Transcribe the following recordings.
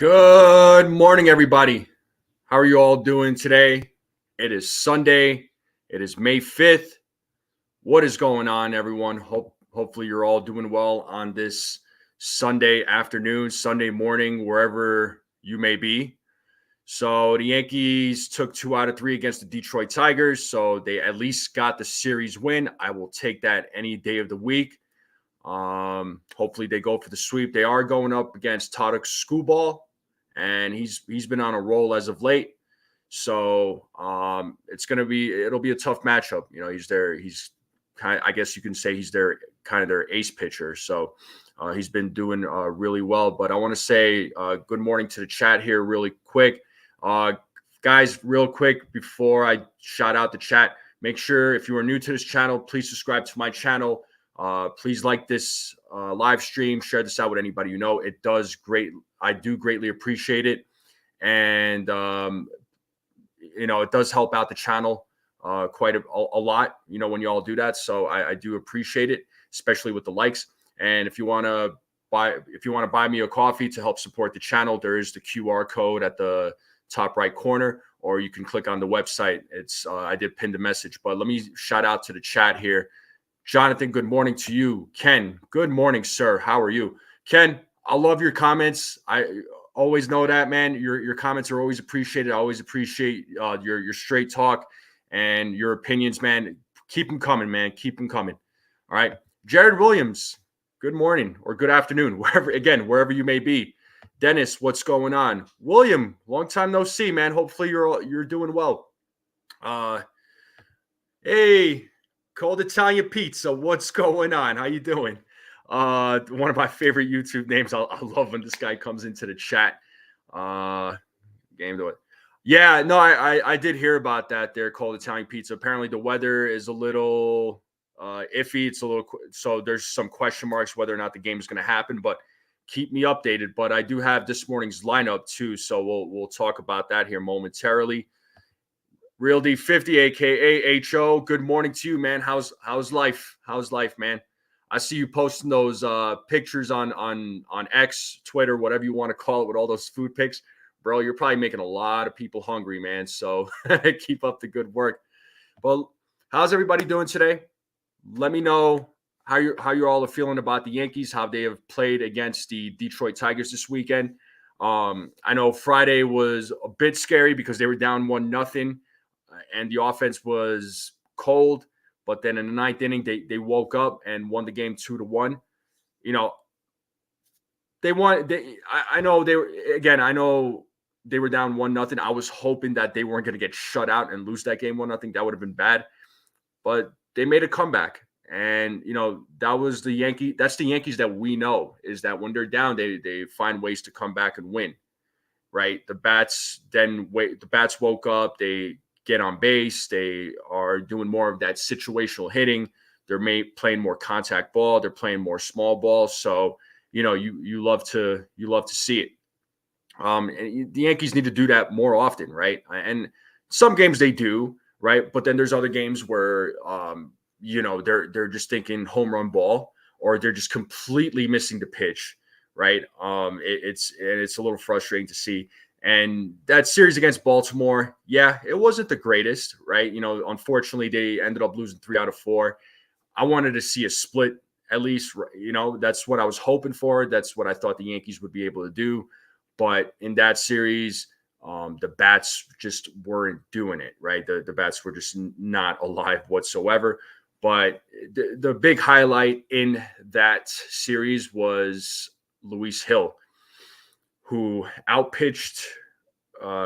Good morning, everybody. How are you all doing today? It is Sunday. It is May 5th. What is going on, everyone? Hopefully you're all doing well on this Sunday afternoon, Sunday morning, wherever you may be. So the Yankees took 2 out of 3 against the Detroit Tigers, so they at least got the series win. I will take that any day of the week. Hopefully they go for the sweep. They are going up against Tadek Skubal, and he's been on a roll as of late. So it'll be a tough matchup. You know, he's kind of, I guess you can say he's their kind of their ace pitcher. So he's been doing really well. But I want to say good morning to the chat here really quick. Guys, real quick before I shout out the chat, make sure if you are new to this channel, please subscribe to my channel. Please like this live stream, share this out with anybody you know. It does great. I do greatly appreciate it. And, it does help out the channel quite a lot, when you all do that. So I do appreciate it, especially with the likes. And if you want to buy me a coffee to help support the channel, there is the QR code at the top right corner, or you can click on the website. I did pin the message, but let me shout out to the chat here. Jonathan, good morning to you. Ken, good morning, sir. How are you? Ken, I love your comments. I always know that, man. Your comments are always appreciated. I always appreciate your straight talk and your opinions, man. Keep them coming, man. Keep them coming. All right. Jared Williams, good morning or good afternoon, wherever you may be. Dennis, what's going on? William, long time no see, man. Hopefully you're doing well. Hey, Cold Italian Pizza, what's going on? How you doing? One of my favorite YouTube names. I love when this guy comes into the chat. Game to it. Yeah, no, I did hear about that there, Cold Italian Pizza. Apparently the weather is a little iffy. It's a little, so there's some question marks whether or not the game is going to happen, but keep me updated. But I do have this morning's lineup too, so we'll talk about that here momentarily. Real D50, aka HO. Good morning to you, man. How's life? How's life, man? I see you posting those pictures on X, Twitter, whatever you want to call it, with all those food pics. Bro, you're probably making a lot of people hungry, man. So keep up the good work. Well, how's everybody doing today? Let me know how you all are feeling about the Yankees, how they have played against the Detroit Tigers this weekend. I know Friday was a bit scary because they were down 1-0. And the offense was cold, but then in the ninth inning, they woke up and won the game 2-1. They won. I know they were down 1-0. I was hoping that they weren't going to get shut out and lose that game 1-0. That would have been bad, but they made a comeback. And that was the Yankee. That's the Yankees that we know, is that when they're down, they find ways to come back and win. Right? The bats woke up. They get on base. They are doing more of that situational hitting. They're playing more contact ball. They're playing more small ball. So, you love to see it. And the Yankees need to do that more often, right? And some games they do, right? But then there's other games where, they're just thinking home run ball, or they're just completely missing the pitch, right? It's a little frustrating to see. And that series against Baltimore, yeah, it wasn't the greatest, right? Unfortunately, they ended up losing 3 out of 4. I wanted to see a split, at least, that's what I was hoping for. That's what I thought the Yankees would be able to do. But in that series, the bats just weren't doing it, right? The bats were just not alive whatsoever. But the big highlight in that series was Luis Hill, who outpitched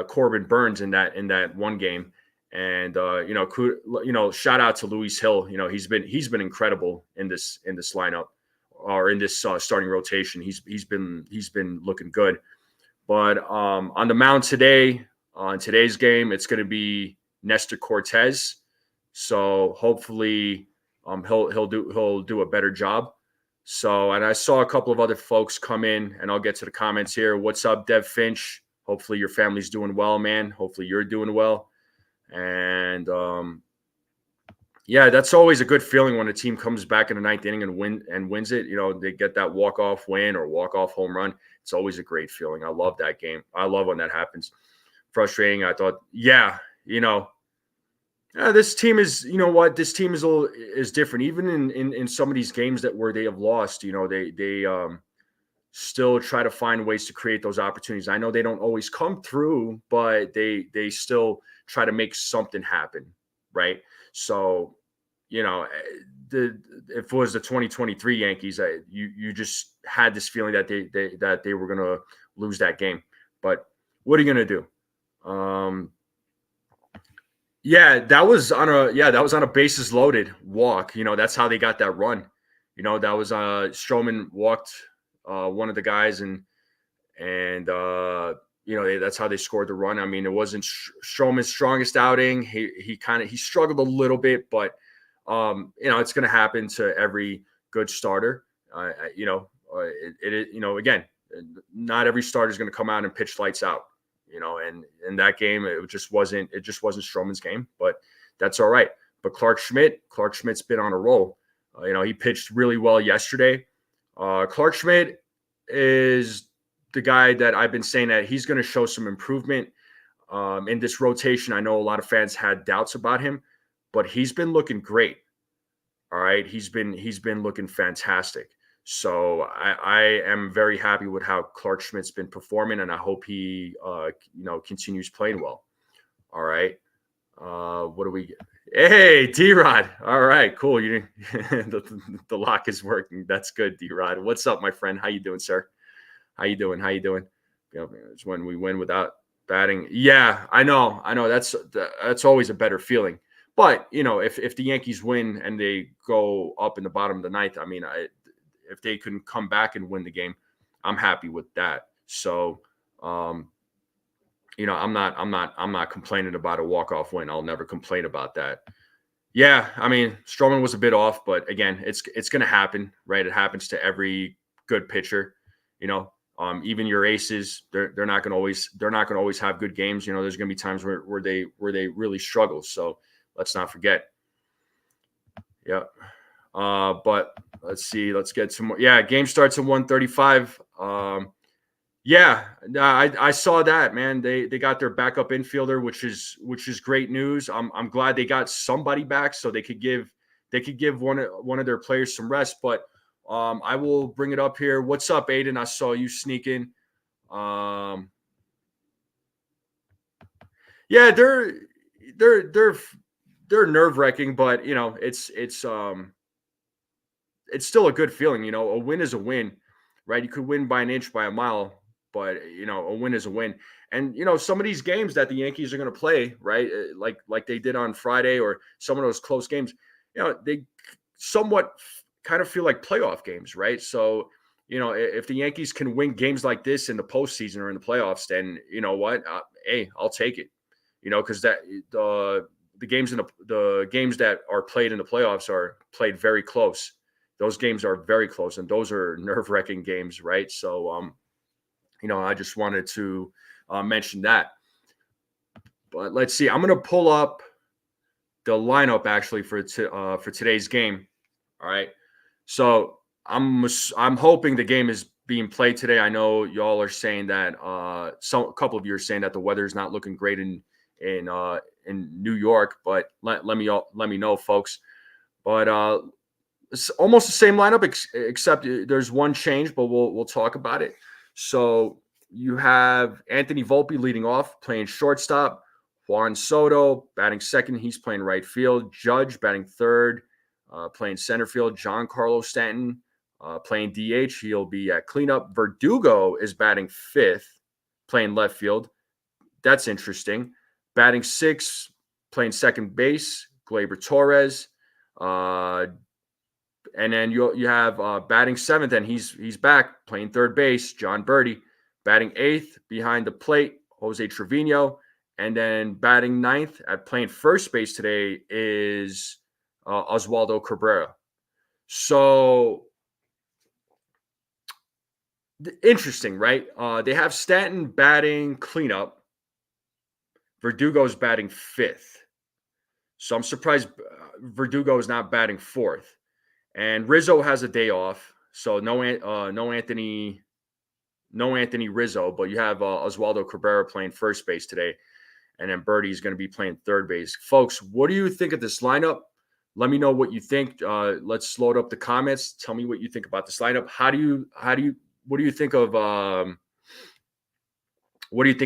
Corbin Burns in that one game. And shout out to Luis Hill. He's been incredible in this lineup, or in this starting rotation. He's been looking good. But on the mound today, on today's game, it's going to be Nestor Cortez. So hopefully he'll do a better job. So, and I saw a couple of other folks come in, and I'll get to the comments here. What's up, Dev Finch? Hopefully your family's doing well, man. Hopefully you're doing well. And Yeah, that's always a good feeling when a team comes back in the ninth inning and wins it. They get that walk off win or walk off home run. It's always a great feeling. I love that game. I love when that happens. Frustrating. I thought, yeah, this team is, this team is is different. Even in some of these games where they have lost, they still try to find ways to create those opportunities. I know they don't always come through, but they still try to make something happen, right? So, if it was the 2023 Yankees, you just had this feeling that they were going to lose that game. But what are you going to do? That was on a bases loaded walk. That's how they got that run. That was Stroman walked one of the guys and that's how they scored the run. I mean, it wasn't Stroman's strongest outing. He struggled a little bit, but it's going to happen to every good starter. Again, not every starter is going to come out and pitch lights out. And in that game, it just wasn't Stroman's game, but that's all right. But Clark Schmidt's been on a roll. He pitched really well yesterday. Clark Schmidt is the guy that I've been saying that he's going to show some improvement in this rotation. I know a lot of fans had doubts about him, but he's been looking great. All right, he's been looking fantastic. So I am very happy with how Clark Schmidt's been performing, and I hope he continues playing well. All right. What do we get? Hey, D-Rod. All right, cool. The lock is working. That's good, D-Rod. What's up, my friend? How you doing, sir? How you doing? It's when we win without batting. Yeah, I know. That's always a better feeling. But if the Yankees win and they go up in the bottom of the ninth, I mean, if they can come back and win the game, I'm happy with that. So, I'm not complaining about a walk-off win. I'll never complain about that. Yeah, I mean, Stroman was a bit off, but again, it's going to happen, right? It happens to every good pitcher. Even your aces, they're not going to always have good games. There's going to be times where they really struggle. So let's not forget. Yeah. But let's see. Let's get some more. Yeah, game starts at 1:35. Yeah, I saw that, man. They got their backup infielder, which is great news. I'm glad they got somebody back so they could give one of their players some rest. But I will bring it up here. What's up, Aiden? I saw you sneaking. Yeah, they're nerve-wracking, but it's still a good feeling. A win is a win, right? You could win by an inch, by a mile, but a win is a win. And some of these games that the Yankees are going to play, right, like they did on Friday, or some of those close games, they somewhat kind of feel like playoff games, right? So if the Yankees can win games like this in the postseason or in the playoffs, then you know what, hey, I'll take it. Because that the games that are played in the playoffs are played very close. Those games are very close, and those are nerve-wracking games, right? So, I just wanted to mention that. But let's see. I'm going to pull up the lineup actually for today's game. All right. So I'm hoping the game is being played today. I know y'all are saying that a couple of you are saying that the weather is not looking great in New York, but let me know, folks. But it's almost the same lineup, except there's one change, but we'll talk about it. So you have Anthony Volpe leading off, playing shortstop. Juan Soto batting second. He's playing right field. Judge batting third, playing center field. Giancarlo Stanton playing DH. He'll be at cleanup. Verdugo is batting fifth, playing left field. That's interesting. Batting sixth, playing second base. Gleyber Torres. And then you have batting seventh, and he's back playing third base, John Berti. Batting eighth behind the plate, Jose Trevino. And then batting ninth at playing first base today is Oswaldo Cabrera. So interesting, right? They have Stanton batting cleanup. Verdugo's batting fifth. So I'm surprised Verdugo is not batting fourth, and Rizzo has a day off, so no Anthony Rizzo, but you have Oswaldo Cabrera playing first base today, and then Berti is going to be playing third base. Folks, what do you think of this lineup? Let me know what you think. Let's load up the comments. Tell me what you think about this lineup. What do you think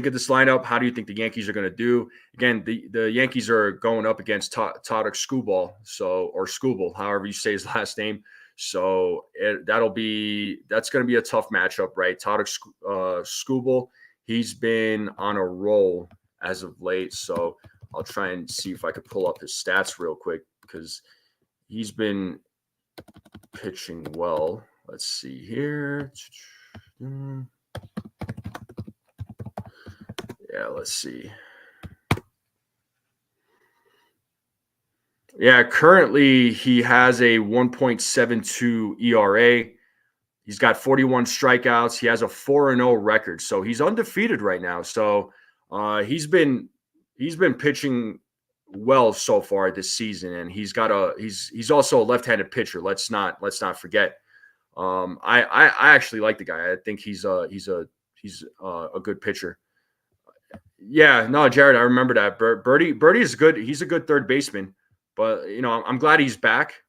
of this lineup? How do you think the Yankees are going to do? Again, the Yankees are going up against Todd Skubal, or Skubal, however you say his last name. So that's going to be a tough matchup, right? Todd Skubal, he's been on a roll as of late. So I'll try and see if I could pull up his stats real quick because he's been pitching well. Let's see here. Yeah, let's see. Yeah, currently he has a 1.72 ERA. He's got 41 strikeouts. He has a 4-0 record, so he's undefeated right now. So he's been pitching well so far this season, and he's also a left-handed pitcher. Let's not forget. I actually like the guy. I think he's a good pitcher. Yeah, no, Gerrit, I remember that. Berti is good. He's a good third baseman, but I'm glad he's back.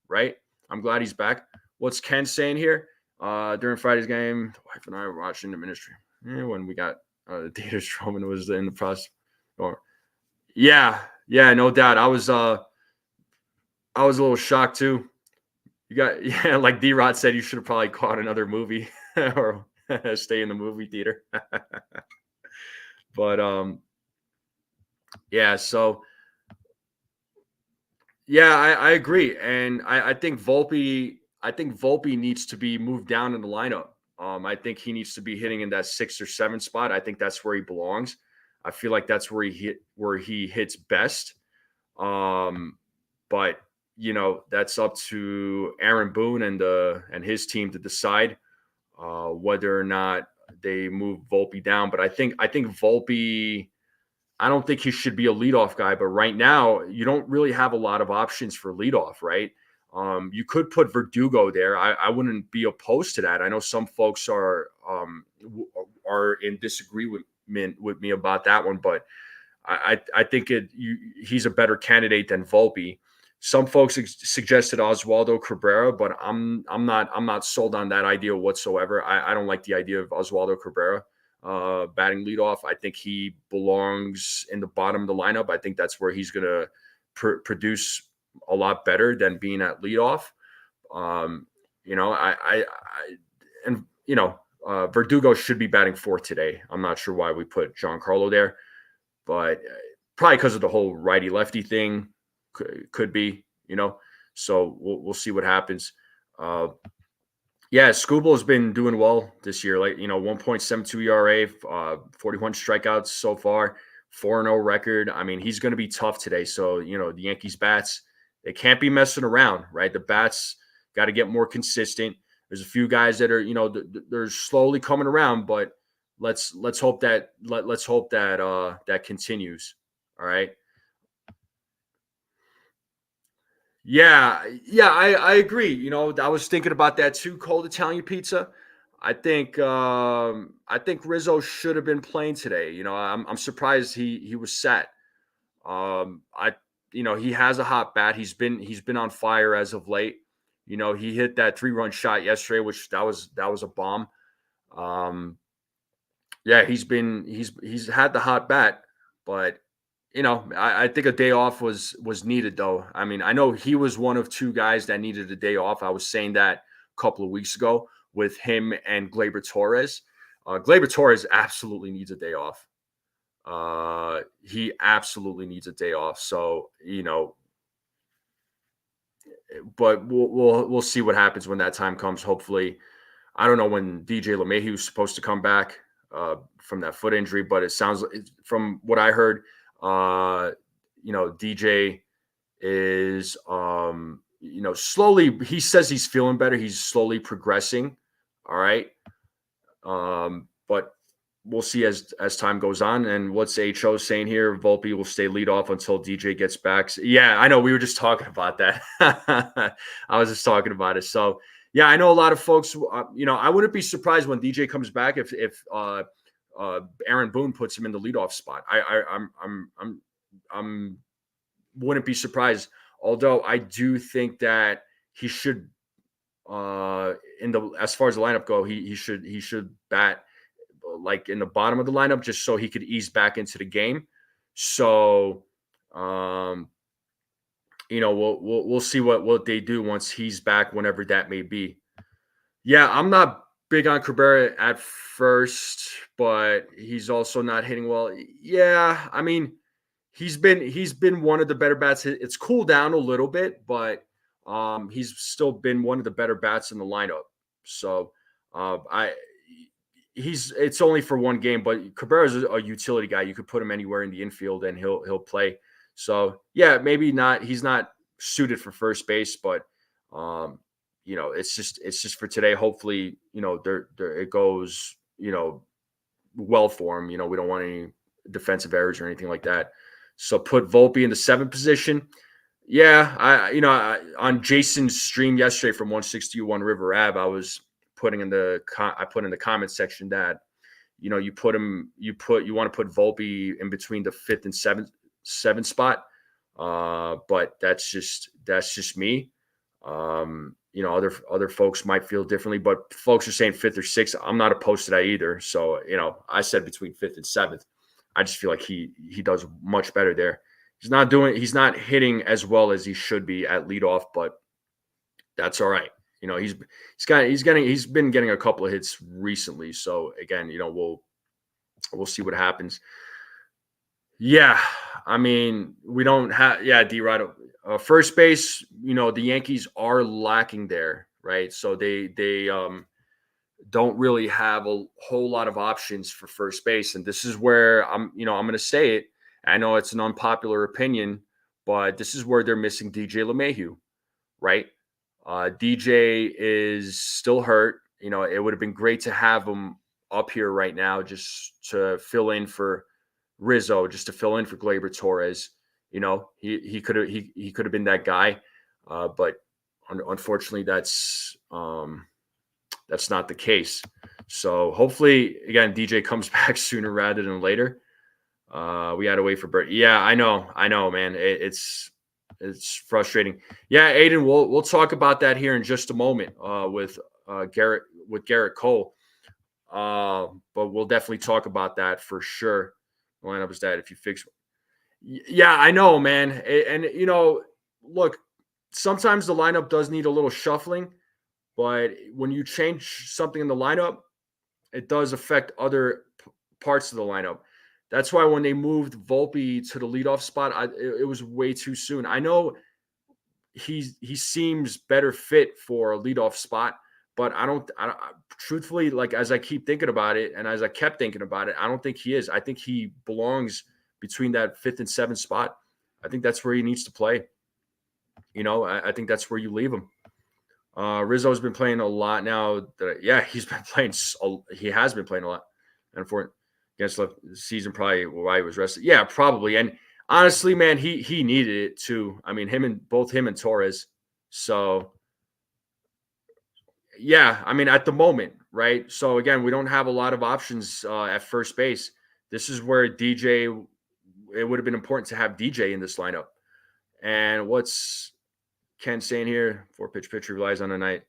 Right? I'm glad he's back. What's Ken saying here? During Friday's game, the wife and I were watching the ministry. When we got Data Stroman was in the process. Yeah, no doubt. I was a little shocked too. Like D-Rod said, you should have probably caught another movie or stay in the movie theater. But yeah, so yeah, I agree, and I think Volpe needs to be moved down in the lineup. I think he needs to be hitting in that 6 or 7 spot. I think that's where he belongs. I feel like that's where he hits best. But that's up to Aaron Boone and his team to decide whether or not they move Volpe down. But I think Volpe, I don't think he should be a leadoff guy, but right now you don't really have a lot of options for leadoff, right? You could put Verdugo there. I wouldn't be opposed to that. I know some folks are in disagreement with me about that one, but I think he's a better candidate than Volpe. Some folks suggested Oswaldo Cabrera, but I'm not sold on that idea whatsoever. I don't like the idea of Oswaldo Cabrera batting leadoff. I think he belongs in the bottom of the lineup. I think that's where he's going to produce a lot better than being at leadoff. Verdugo should be batting fourth today. I'm not sure why we put Giancarlo there, but probably because of the whole righty lefty thing. Could be, so we'll see what happens. Yeah, Skubal has been doing well this year. 1.72 ERA, 41 strikeouts so far, 4-0 record. I mean, he's going to be tough today. So, the Yankees bats, they can't be messing around, right? The bats got to get more consistent. There's a few guys that are, they're slowly coming around, but let's hope that that continues. All right. Yeah, I agree. I was thinking about that too. Cold Italian pizza. I think Rizzo should have been playing today. I'm surprised he was set. He has a hot bat. He's been on fire as of late. He hit that 3-run shot yesterday, which that was a bomb. Yeah, he's had the hot bat, but I think a day off was needed, though. I mean, I know he was one of 2 guys that needed a day off. I was saying that a couple of weeks ago with him and Gleyber Torres. Gleyber Torres absolutely needs a day off. He absolutely needs a day off. So, but we'll see what happens when that time comes. Hopefully, I don't know when DJ LeMahieu is supposed to come back from that foot injury, but it sounds from what I heard, DJ is, slowly, he says he's feeling better. He's slowly progressing. All right. But we'll see as time goes on. And what's HO saying here? Volpe will stay lead off until DJ gets back. So, yeah, I know. We were just talking about that. I was just talking about it. So yeah, I know a lot of folks. I wouldn't be surprised when DJ comes back if Aaron Boone puts him in the leadoff spot. I'm wouldn't be surprised. Although I do think that he should, as far as the lineup go, he should bat like in the bottom of the lineup just so he could ease back into the game. So, we'll see what they do once he's back, whenever that may be. Yeah, I'm not big on Cabrera at first, but he's also not hitting well. Yeah, I mean, he's been one of the better bats. It's cooled down a little bit, but he's still been one of the better bats in the lineup. So it's only for one game, but Cabrera's a utility guy. You could put him anywhere in the infield and he'll play. So yeah, maybe not. He's not suited for first base, but it's just for today. Hopefully, it goes well for him. We don't want any defensive errors or anything like that. So put Volpe in the 7th position. Yeah, on Jason's stream yesterday from 161 River Ave, I was putting in the comment section that you want to put Volpe in between the 5th and 7th spot. But that's just me. Other folks might feel differently, but folks are saying 5th or 6th. I'm not opposed to that either. So, I said between 5th and 7th. I just feel like he does much better there. He's not hitting as well as he should be at leadoff, but that's all right. He's been getting a couple of hits recently. So again, we'll see what happens. Yeah, I mean, we don't have D-Rod. First base, the Yankees are lacking there, right? So they don't really have a whole lot of options for first base, and this is where I'm going to say it. I know it's an unpopular opinion, but this is where they're missing DJ LeMahieu, right? DJ is still hurt. It would have been great to have him up here right now just to fill in for Rizzo, just to fill in for Gleyber Torres. He could have been that guy, but unfortunately, that's not the case. So hopefully, again, DJ comes back sooner rather than later. We had to wait for Berti. Yeah, I know, man. It's frustrating. Yeah, Aiden, we'll talk about that here in just a moment with Gerrit Cole. But we'll definitely talk about that for sure. The lineup is that if you fix. Yeah, I know, man. And look, sometimes the lineup does need a little shuffling, but when you change something in the lineup, it does affect other parts of the lineup. That's why when they moved Volpe to the leadoff spot, it was way too soon. I know he seems better fit for a leadoff spot, but I don't truthfully, like, as I keep thinking about it, and as I kept thinking about it, I don't think he is. I think he belongs between that 5th and 7th spot. I think that's where he needs to play. I think that's where you leave him. Rizzo's been playing a lot now. He's been playing. He has been playing a lot, and for against the season, probably why he was rested. Yeah, probably. And honestly, man, he needed it too. I mean, both him and Torres. So yeah, I mean, at the moment, right? So again, we don't have a lot of options at first base. This is where DJ. It would have been important to have DJ in this lineup. And what's Ken saying here? 4-pitch pitcher relies on a night.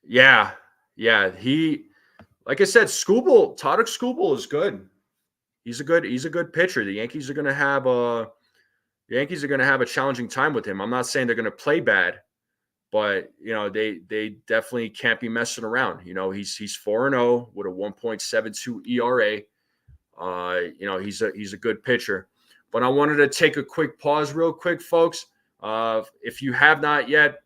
Yeah. He, like I said, Tadek Skubal is good. He's a good pitcher. The Yankees are going to have a challenging time with him. I'm not saying they're going to play bad, but they definitely can't be messing around. He's 4-0 with a 1.72 ERA. He's a good pitcher. But I wanted to take a quick pause real quick, folks. If you have not yet,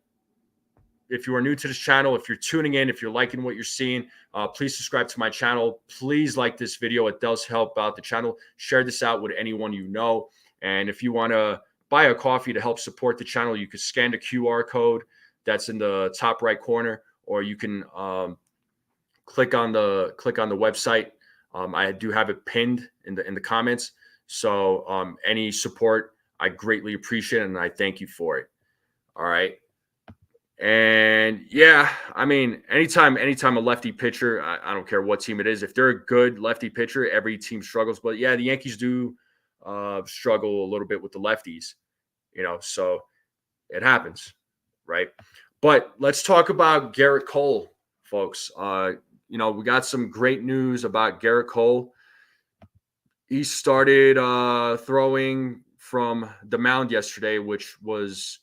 if you are new to this channel, if you're tuning in, if you're liking what you're seeing, please subscribe to my channel. Please like this video. It does help out the channel. Share this out with anyone you know. And if you want to buy a coffee to help support the channel, you can scan the QR code that's in the top right corner, or you can click on the website. I do have it pinned in the comments. So any support, I greatly appreciate it, and I thank you for it. All right. And yeah, I mean, anytime a lefty pitcher, I don't care what team it is, if they're a good lefty pitcher, every team struggles. But yeah, the Yankees do struggle a little bit with the lefties, so it happens, right? But let's talk about Gerrit Cole, folks. We got some great news about Gerrit Cole. He started throwing from the mound yesterday, which was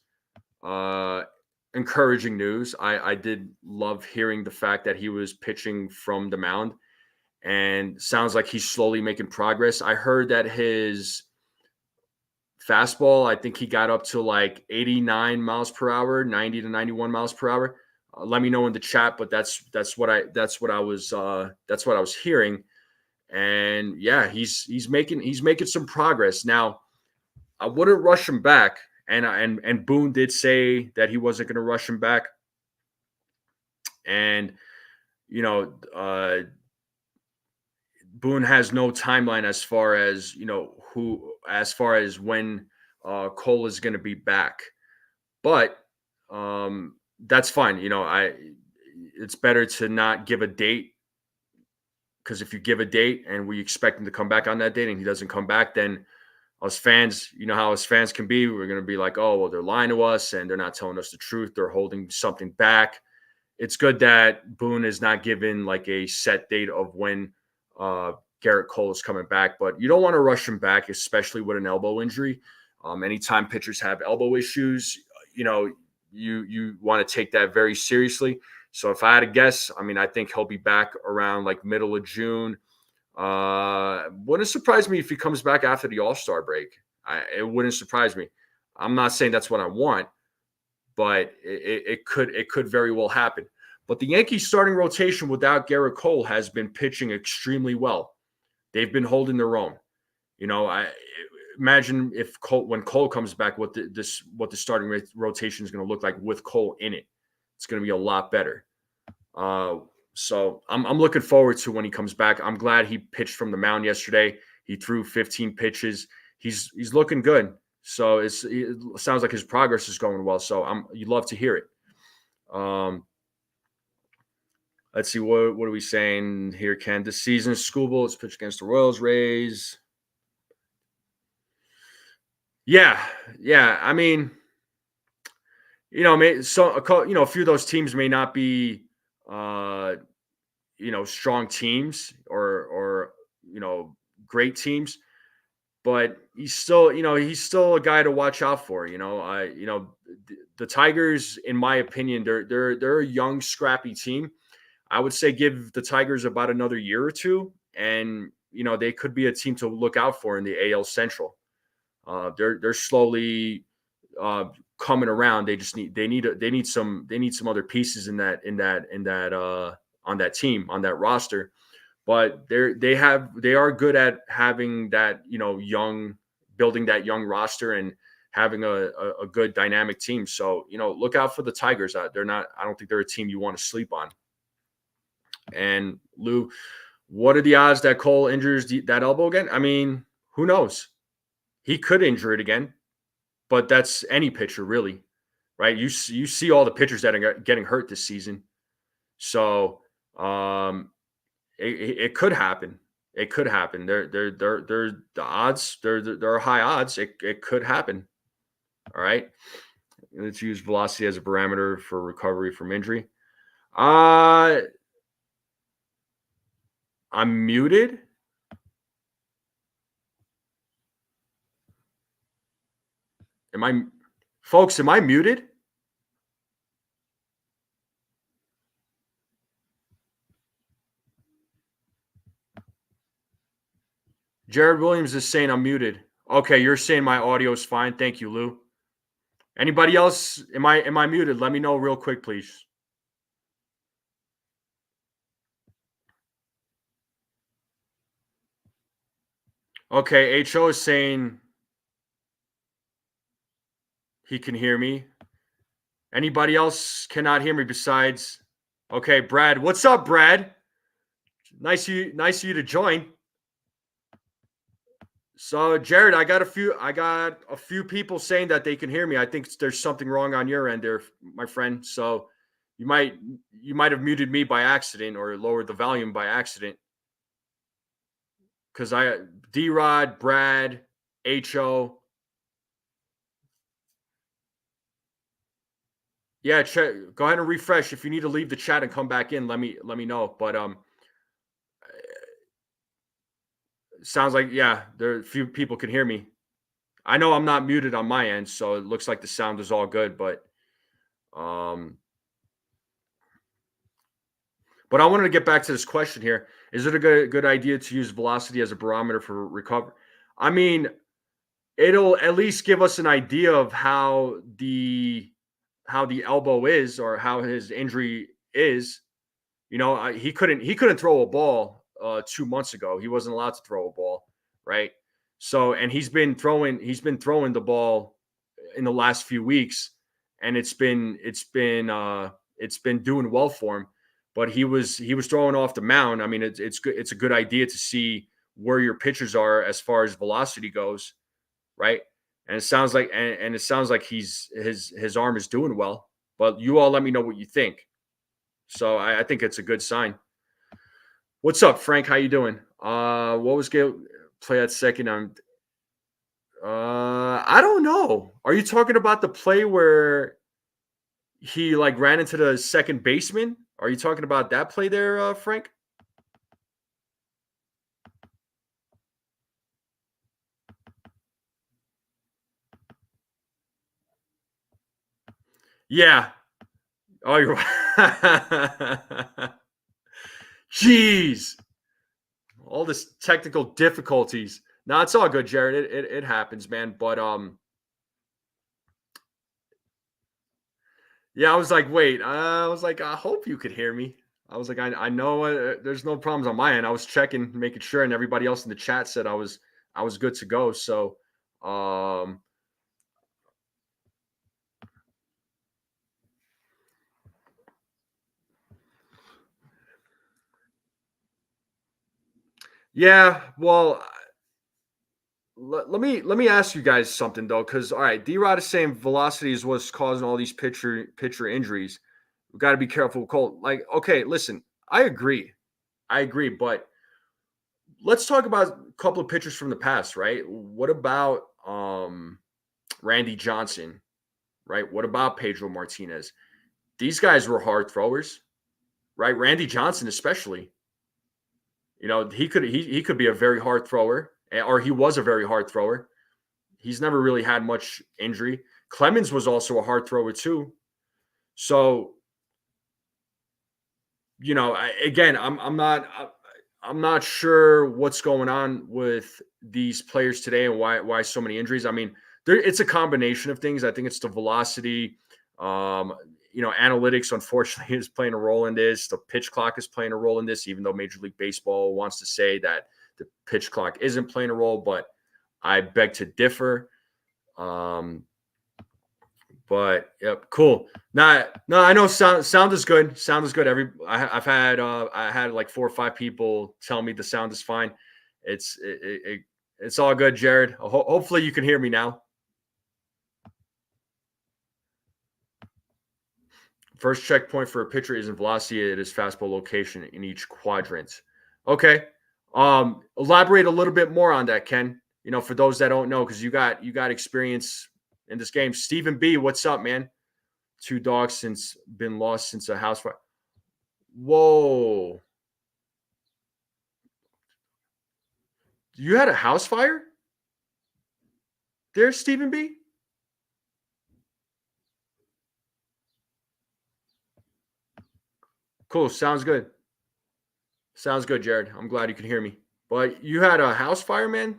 encouraging news. I did love hearing the fact that he was pitching from the mound, and sounds like he's slowly making progress. I heard that his fastball, I think he got up to like 89 miles per hour, 90 to 91 miles per hour. Let me know in the chat, but that's what I was hearing. And yeah, he's making some progress. Now, I wouldn't rush him back, and Boone did say that he wasn't going to rush him back. And Boone has no timeline as far as when Cole is going to be back, but that's fine. It's better to not give a date, because if you give a date and we expect him to come back on that date and he doesn't come back, then us fans, how us fans can be, we're going to be like, oh, well, they're lying to us and they're not telling us the truth. They're holding something back. It's good that Boone is not given like a set date of when Gerrit Cole is coming back, but you don't want to rush him back, especially with an elbow injury. Anytime pitchers have elbow issues, you want to take that very seriously. So if I had to guess, I think he'll be back around like middle of June. Wouldn't surprise me if he comes back after the All-Star break. It wouldn't surprise me. I'm not saying that's what I want, but it could very well happen. But the Yankees starting rotation without Gerrit Cole has been pitching extremely well. They've been holding their own. I imagine if when Cole comes back, what the starting rotation is going to look like with Cole in it. It's going to be a lot better. So I'm looking forward to when he comes back. I'm glad he pitched from the mound yesterday. He threw 15 pitches. He's looking good. So it sounds like his progress is going well. So you love to hear it. Let's see, what are we saying here, Ken? This season, Schoolboy is pitched against the Royals, Rays. Yeah. A few of those teams may not be, strong teams or great teams, but he's still a guy to watch out for. The Tigers, in my opinion, they're a young, scrappy team. I would say give the Tigers about another year or two, and they could be a team to look out for in the AL Central. They're slowly coming around. They need some other pieces in that on that team, on that roster. But they are good at having that building that young roster and having a good dynamic team. So look out for the Tigers. I don't think they're a team you want to sleep on. And Lou, what are the odds that Cole injures that elbow again? Who knows? He could injure it again, but that's any pitcher, really, right? You see all the pitchers that are getting hurt this season, so it could happen. It could happen. They're the odds. There are high odds. It could happen. All right. Let's use velocity as a parameter for recovery from injury. I'm muted. Am I muted? Jared Williams is saying I'm muted. Okay, you're saying my audio is fine. Thank you, Lou. Anybody else? Am I muted? Let me know real quick, please. Okay, HO is saying he can hear me. Anybody else cannot hear me besides? Okay, Brad. What's up, Brad? Nice of you to join. So, Gerrit, I got a few people saying that they can hear me. I think there's something wrong on your end there, my friend. So, you might you might have muted me by accident or lowered the volume by accident because I D Rod, Brad, Ho. Yeah, go ahead and refresh. If you need to leave the chat and come back in, let me know. But sounds like yeah, there a few people can hear me. I know I'm not muted on my end, so it looks like the sound is all good. Um, but I wanted to get back to this question here. Is it a good idea to use velocity as a barometer for recovery? I mean, it'll at least give us an idea of how the elbow is or how his injury is. You know, he couldn't throw a ball 2 months ago. He wasn't allowed to throw a ball, right? So, and he's been throwing the ball in the last few weeks, and it's been doing well for him. But he was throwing off the mound. I mean, it's good. It's a good idea to see where your pitchers are as far as velocity goes, right? And it sounds like his arm is doing well. But you all let me know what you think. So I think it's a good sign. What's up, Frank? How you doing? What was Gail play at second? I don't know. Are you talking about the play where he like ran into the second baseman? Are you talking about that play there, Frank? Yeah. Oh, you're right. Jeez. All this technical difficulties. No, it's all good, Gerrit. It happens, man. But yeah, I was like, wait. I was like, I hope you could hear me. I was like, I know there's no problems on my end. I was checking, making sure, and everybody else in the chat said I was good to go. So, um, yeah. Well, let me ask you guys something though, because all right, D-Rod is saying velocity is what's causing all these pitcher injuries. We got to be careful with Cole. Like, okay, listen, I agree, but let's talk about a couple of pitchers from the past, right? What about Randy Johnson, right? What about Pedro Martinez? These guys were hard throwers, right? Randy Johnson, especially. You know, he could be a very hard thrower, or he was a very hard thrower. He's never really had much injury. Clemens was also a hard thrower too. So, again, I'm not sure what's going on with these players today and why so many injuries. I mean, it's a combination of things. I think it's the velocity. Um, Analytics unfortunately is playing a role in this. The pitch clock is playing a role in this, even though Major League Baseball wants to say that the pitch clock isn't playing a role. But I beg to differ. Um, but yep, cool. No, I know sound is good. Sound is good. I had like 4 or 5 people tell me the sound is fine. It's all good, Gerrit. Hopefully you can hear me now. First checkpoint for a pitcher isn't velocity; it is fastball location in each quadrant. Okay. Elaborate a little bit more on that, Ken. For those that don't know, because you got experience in this game. Stephen B, what's up, man? 2 dogs since been lost since a house fire. Whoa. You had a house fire? There's Stephen B. Cool. Sounds good. Sounds good, Gerrit. I'm glad you can hear me. But you had a house fire, man,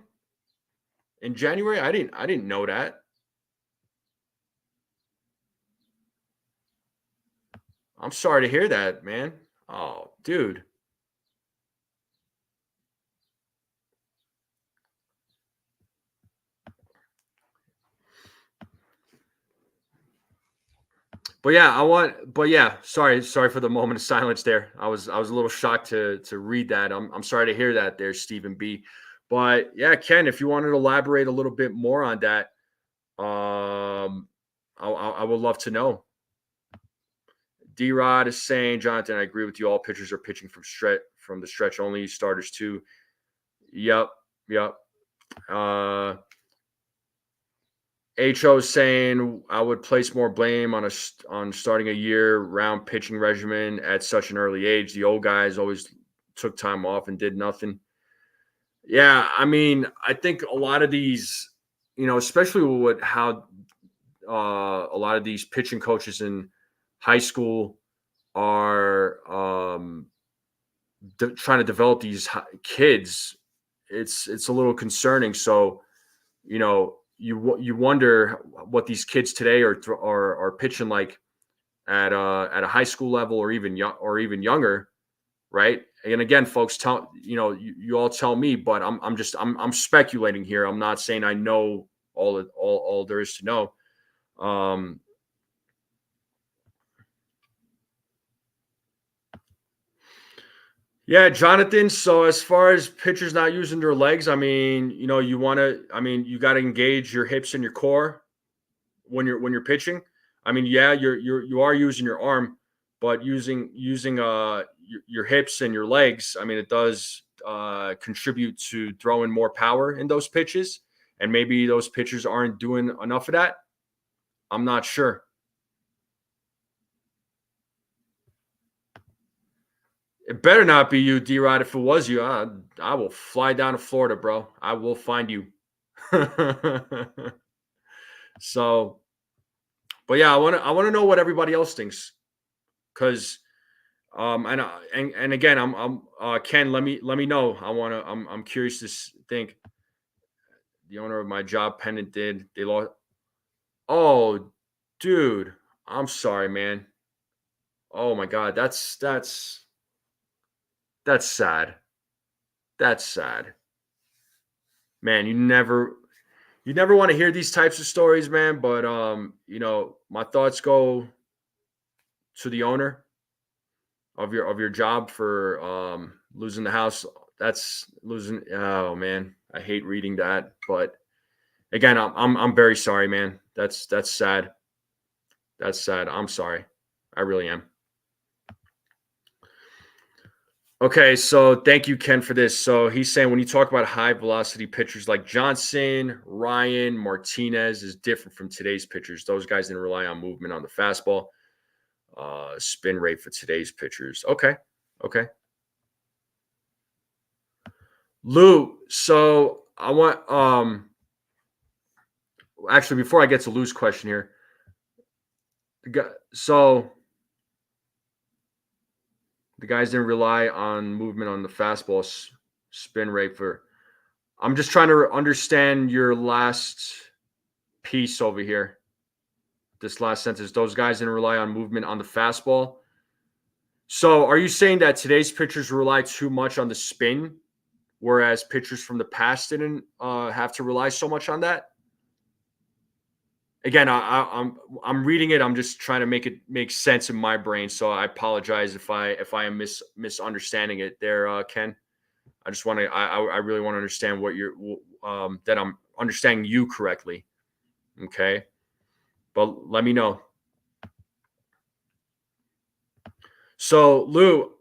in January? I didn't know that. I'm sorry to hear that, man. Oh, dude. But yeah, sorry for the moment of silence there. I was a little shocked to read that. I'm sorry to hear that there, Stephen B. But yeah, Ken, if you wanted to elaborate a little bit more on that, I would love to know. D Rod is saying, Jonathan, I agree with you. All pitchers are pitching from the stretch only. Starters too. Yep, yep. Uh, HO is saying I would place more blame on starting a year-round pitching regimen at such an early age. The old guys always took time off and did nothing. Yeah, I mean, I think a lot of these, especially with how a lot of these pitching coaches in high school are trying to develop these kids. It's a little concerning. So, you wonder what these kids today are pitching like at a high school level or even younger, right? And again, folks, you all tell me, but I'm speculating here. I'm not saying I know all there is to know. Yeah, Jonathan. So as far as pitchers not using their legs, I mean, you got to engage your hips and your core when you're pitching. I mean, yeah, you are using your arm, but using your hips and your legs. I mean, it does contribute to throwing more power in those pitches, and maybe those pitchers aren't doing enough of that. I'm not sure. It better not be you, D-Rod. If it was you, I will fly down to Florida, bro. I will find you. So, but yeah, I want to know what everybody else thinks, because and again, I'm Ken. Let me know. I'm curious to think. The owner of my job pendant did. They lost. Oh, dude, I'm sorry, man. Oh my God, that's sad. That's sad, man. You never want to hear these types of stories, man. But my thoughts go to the owner of your job for losing the house. That's losing. Oh man, I hate reading that. But again, I'm very sorry, man. That's sad. That's sad. I'm sorry. I really am. Okay, so thank you, Ken, for this. So he's saying when you talk about high velocity pitchers like Johnson, Ryan, Martinez is different from today's pitchers. Those guys didn't rely on movement on the fastball. Spin rate for today's pitchers. Okay. Okay. Lou, so I want actually before I get to Lou's question here, so the guys didn't rely on movement on the fastball spin rate for. I'm just trying to understand your last piece over here. This last sentence, those guys didn't rely on movement on the fastball. So are you saying that today's pitchers rely too much on the spin, whereas pitchers from the past didn't have to rely so much on that? Again, I'm reading it. I'm just trying to make it make sense in my brain. So I apologize if I am misunderstanding it there, Ken. I just want to. I really want to understand what you're that I'm understanding you correctly. Okay, but let me know. So Lou,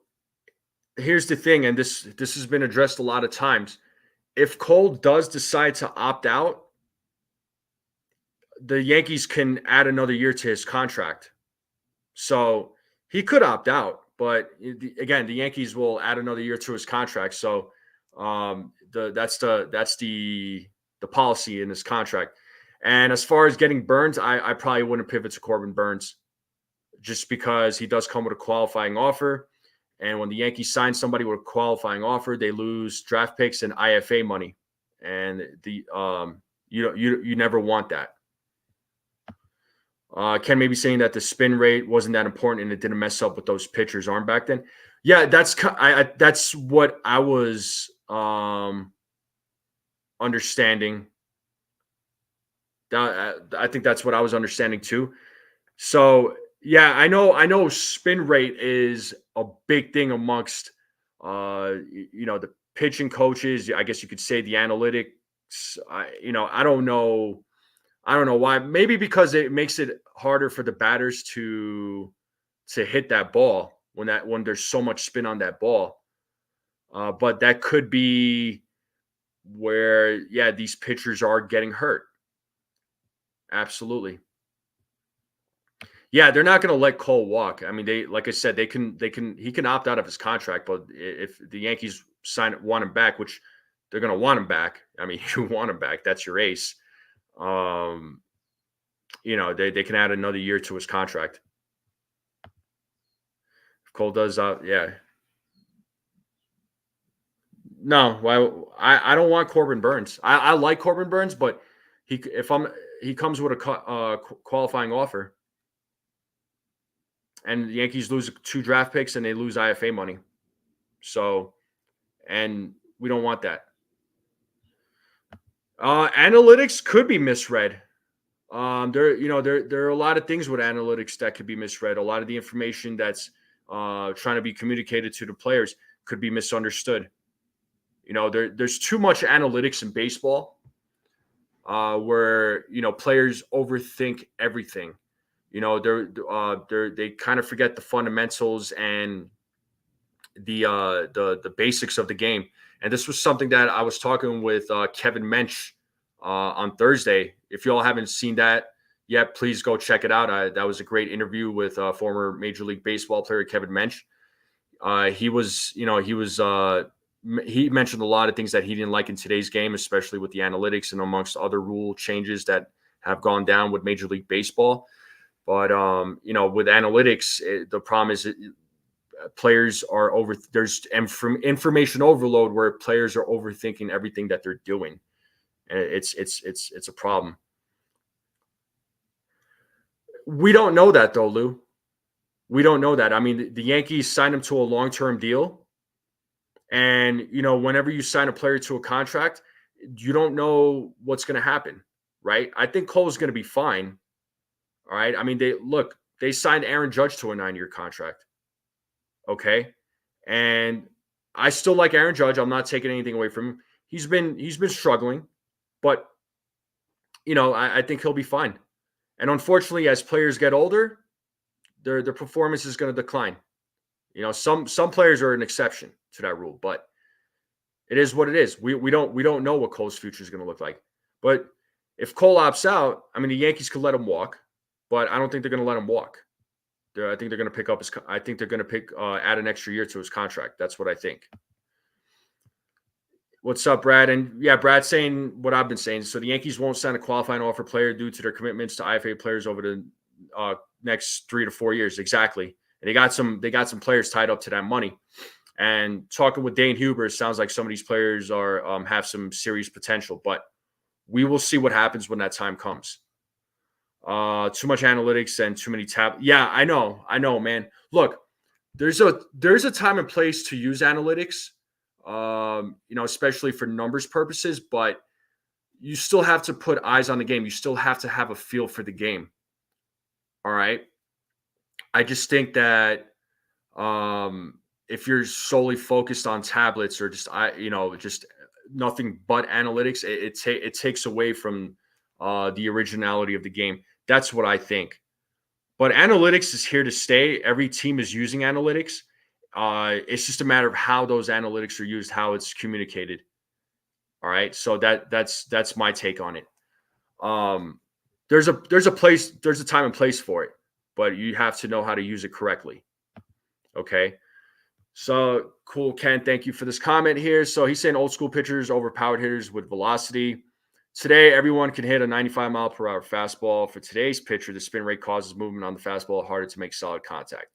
here's the thing, and this has been addressed a lot of times. If Cole does decide to opt out, the Yankees can add another year to his contract. So he could opt out, but again, the Yankees will add another year to his contract. So that's the policy in his contract. And as far as getting Burns, I probably wouldn't pivot to Corbin Burns just because he does come with a qualifying offer. And when the Yankees sign somebody with a qualifying offer, they lose draft picks and IFA money, and you never want that. Ken may be saying that the spin rate wasn't that important and it didn't mess up with those pitchers' arm back then. Yeah, that's what I was understanding. I think that's what I was understanding too. So Yeah, I know spin rate is a big thing amongst the pitching coaches. I guess you could say the analytics. I don't know. I don't know why. Maybe because it makes it harder for the batters to hit that ball when there's so much spin on that ball. But that could be where, yeah, these pitchers are getting hurt. Absolutely. Yeah, they're not going to let Cole walk. I mean, like I said, he can opt out of his contract, but if the Yankees want him back, which they're going to want him back. I mean, you want him back. That's your ace. Um, they can add another year to his contract. If Cole does, yeah. No, well, I don't want Corbin Burns. I like Corbin Burns, but he comes with a qualifying offer, and the Yankees lose 2 draft picks and they lose IFA money. So, and we don't want that. Analytics could be misread. There are a lot of things with analytics that could be misread. A lot of the information that's trying to be communicated to the players could be misunderstood. There's too much analytics in baseball where players overthink everything. They kind of forget the fundamentals and the basics of the game. And this was something that I was talking with Kevin Mensch on Thursday. If you all haven't seen that yet, please go check it out. That was a great interview with former Major League Baseball player Kevin Mensch. He mentioned a lot of things that he didn't like in today's game, especially with the analytics and amongst other rule changes that have gone down with Major League Baseball. But with analytics, the problem is players are there's information overload where players are overthinking everything that they're doing, and it's a problem. We don't know that though, Lou. We don't know that. I mean, the Yankees signed him to a long-term deal. And, whenever you sign a player to a contract, you don't know what's going to happen, right? I think Cole's going to be fine. All right. I mean, they signed Aaron Judge to a 9-year contract. Okay. And I still like Aaron Judge. I'm not taking anything away from him. He's been struggling, but I think he'll be fine. And unfortunately, as players get older, their performance is going to decline. Some players are an exception to that rule, but it is what it is. We don't know what Cole's future is going to look like. But if Cole opts out, I mean, the Yankees could let him walk, but I don't think they're going to let him walk. I think they're going to pick up his. I think they're going to add an extra year to his contract. That's what I think. What's up, Brad? And yeah, Brad's saying what I've been saying. So the Yankees won't sign a qualifying offer player due to their commitments to IFA players over the next 3 to 4 years. Exactly. And they got some players tied up to that money. And talking with Dane Huber, it sounds like some of these players are have some serious potential, but we will see what happens when that time comes. Too much analytics and too many tab. Yeah, I know, man. Look, there's a time and place to use analytics, especially for numbers purposes, but you still have to put eyes on the game. You still have to have a feel for the game. All right. I just think that if you're solely focused on tablets or just nothing but analytics, it takes away from the originality of the game. That's what I think. But analytics is here to stay. Every team is using analytics. It's just a matter of how those analytics are used, how it's communicated. All right. So that's my take on it. There's a time and place for it, but you have to know how to use it correctly. Okay. So cool, Ken. Thank you for this comment here. So he's saying old school pitchers overpowered hitters with velocity. Today, everyone can hit a 95-mile-per-hour fastball. For today's pitcher, the spin rate causes movement on the fastball harder to make solid contact.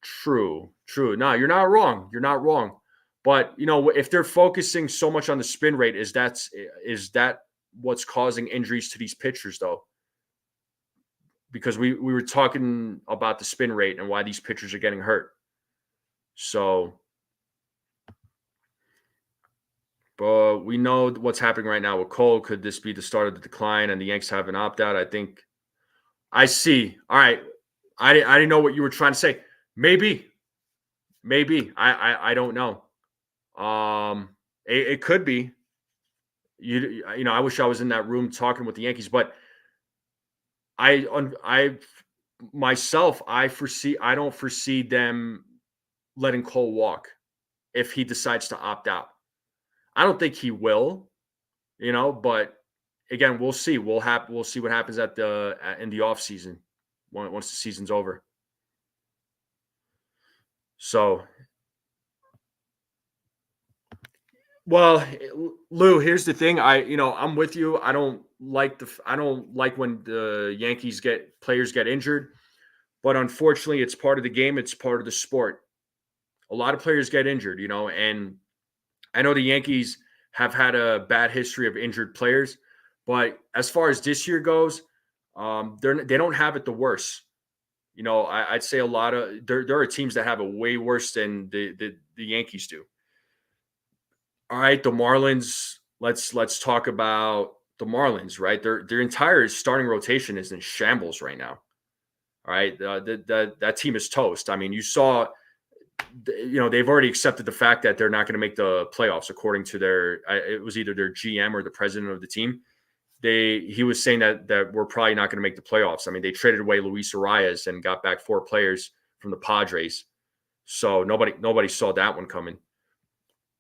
True. No, you're not wrong. But if they're focusing so much on the spin rate, is that what's causing injuries to these pitchers, though? Because we were talking about the spin rate and why these pitchers are getting hurt. So, but we know what's happening right now with Cole. Could this be the start of the decline and the Yanks have an opt-out? I think I see. All right. I didn't know what you were trying to say. Maybe. I don't know. It could be. I wish I was in that room talking with the Yankees, but I myself, I don't foresee them letting Cole walk if he decides to opt out. I don't think he will, but again, we'll see. We'll see what happens in the off season once the season's over. So, well, Lou, here's the thing. I'm with you. I don't like when the Yankees players get injured, but unfortunately, it's part of the game. It's part of the sport. A lot of players get injured, and I know the Yankees have had a bad history of injured players, but as far as this year goes, they don't have it the worst. I'd say a lot of there are teams that have it way worse than the Yankees do. All right, the Marlins. Let's talk about the Marlins. Right, their entire starting rotation is in shambles right now. All right, that team is toast. I mean, you saw, they've already accepted the fact that they're not going to make the playoffs, according to it was either their GM or the president of the team. He was saying that we're probably not going to make the playoffs. I mean, they traded away Luis Arias and got back 4 players from the Padres, so nobody saw that one coming.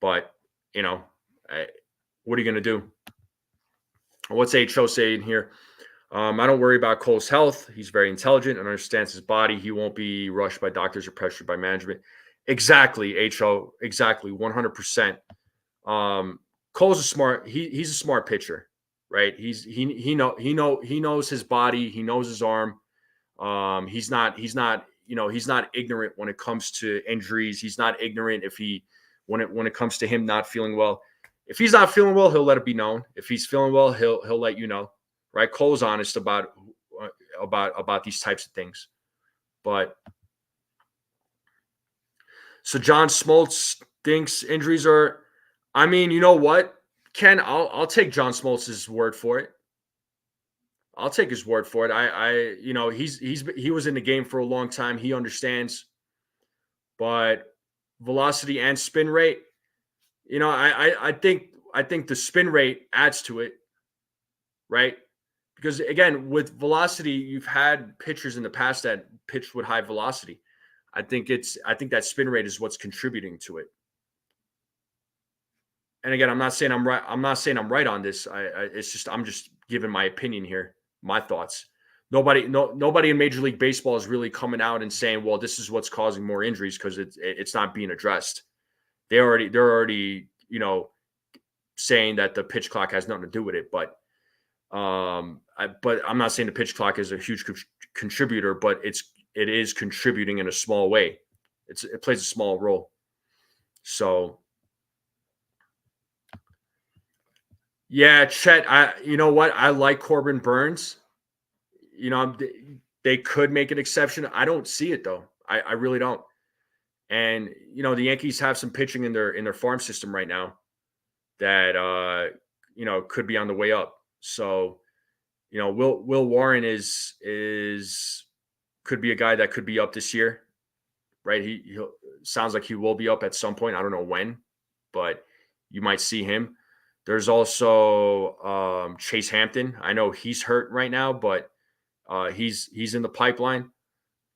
But what are you going to do? What's HO saying here? I don't worry about Cole's health. He's very intelligent and understands his body. He won't be rushed by doctors or pressured by management. Exactly, HO. Exactly, 100%. Cole's he's a smart pitcher, right? He knows his body. He knows his arm. He's not ignorant when it comes to injuries. He's not ignorant when it comes to him not feeling well. If he's not feeling well, he'll let it be known. If he's feeling well, he'll let you know. Right? Cole's honest about these types of things. But so John Smoltz thinks injuries are. I mean, you know what, Ken? I'll take John Smoltz's word for it. I'll take his word for it. He was in the game for a long time. He understands. But velocity and spin rate, I think the spin rate adds to it, right? Because again, with velocity, you've had pitchers in the past that pitched with high velocity. I think that spin rate is what's contributing to it. And again, I'm not saying I'm right. I'm not saying I'm right on this. I'm just giving my opinion here, my thoughts. Nobody in Major League Baseball is really coming out and saying, well, this is what's causing more injuries because it's not being addressed. They're already saying that the pitch clock has nothing to do with it. But I'm not saying the pitch clock is a huge contributor, but it is contributing in a small way. It plays a small role. So yeah, Chet, you know what? I like Corbin Burns. They could make an exception. I don't see it though. I really don't. And the Yankees have some pitching in their farm system right now that could be on the way up. So, Will Warren could be a guy that could be up this year, right? He sounds like he will be up at some point. I don't know when, but you might see him. There's also Chase Hampton. I know he's hurt right now, but he's in the pipeline.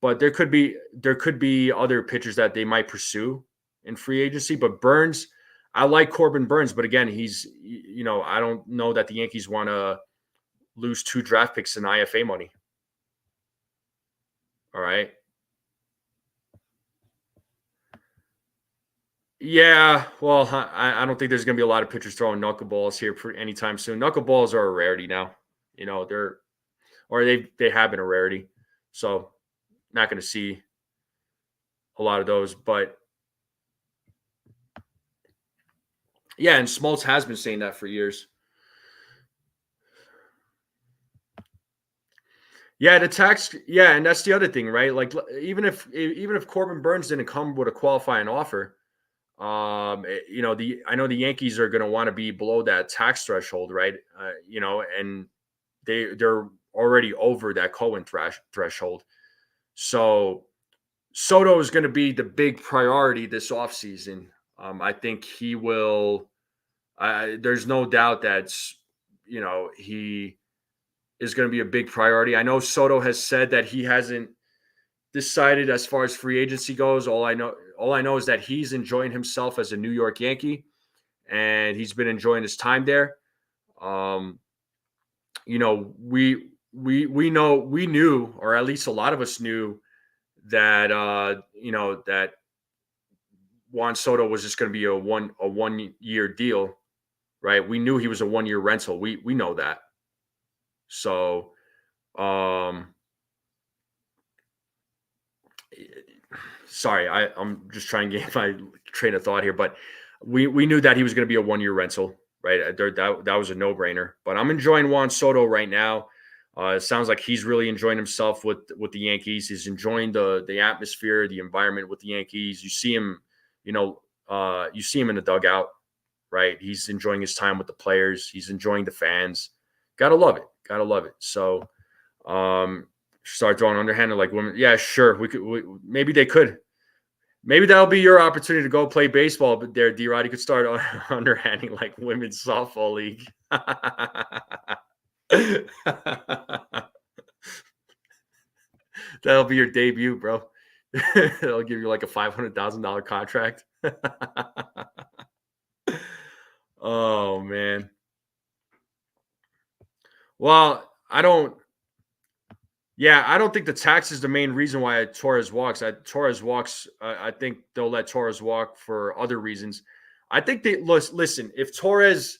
But there could be other pitchers that they might pursue in free agency. But Burns, I like Corbin Burns, but again, I don't know that the Yankees want to lose 2 draft picks in IFA money. All right. Yeah, well, I don't think there's going to be a lot of pitchers throwing knuckleballs here for anytime soon. Knuckleballs are a rarity now. They have been a rarity. So not going to see a lot of those. But yeah, and Smoltz has been saying that for years. Yeah, the tax. Yeah, and that's the other thing, right? Like even if Corbin Burns didn't come with a qualifying offer, I know the Yankees are going to want to be below that tax threshold, right? And they're already over that Cohen threshold. So Soto is going to be the big priority this offseason. I think he will. There's no doubt that he is going to be a big priority. I know Soto has said that he hasn't decided as far as free agency goes. All I know is that he's enjoying himself as a New York Yankee, and he's been enjoying his time there. Um, we knew, or at least a lot of us knew, that that Juan Soto was just going to be a 1 year deal, right? We knew he was a 1 year rental. We know that. So, um, sorry, I'm just trying to get my train of thought here, but we knew that he was going to be a 1 year rental, right? That was a no brainer. But I'm enjoying Juan Soto right now. It sounds like he's really enjoying himself with the Yankees. He's enjoying the atmosphere, the environment with the Yankees. You see him, you see him in the dugout, right? He's enjoying his time with the players. He's enjoying the fans. Gotta love it. Gotta love it. So, start throwing underhanded like women. Yeah, sure. Maybe they could. Maybe that'll be your opportunity to go play baseball. But there, D-Rod, you could start underhanding like women's softball league. That'll be your debut, bro. They'll give you like a $500,000 contract. Oh man. Well, I don't. Yeah, I don't think the tax is the main reason why Torres walks. Torres walks. I think they'll let Torres walk for other reasons. I think they listen. If Torres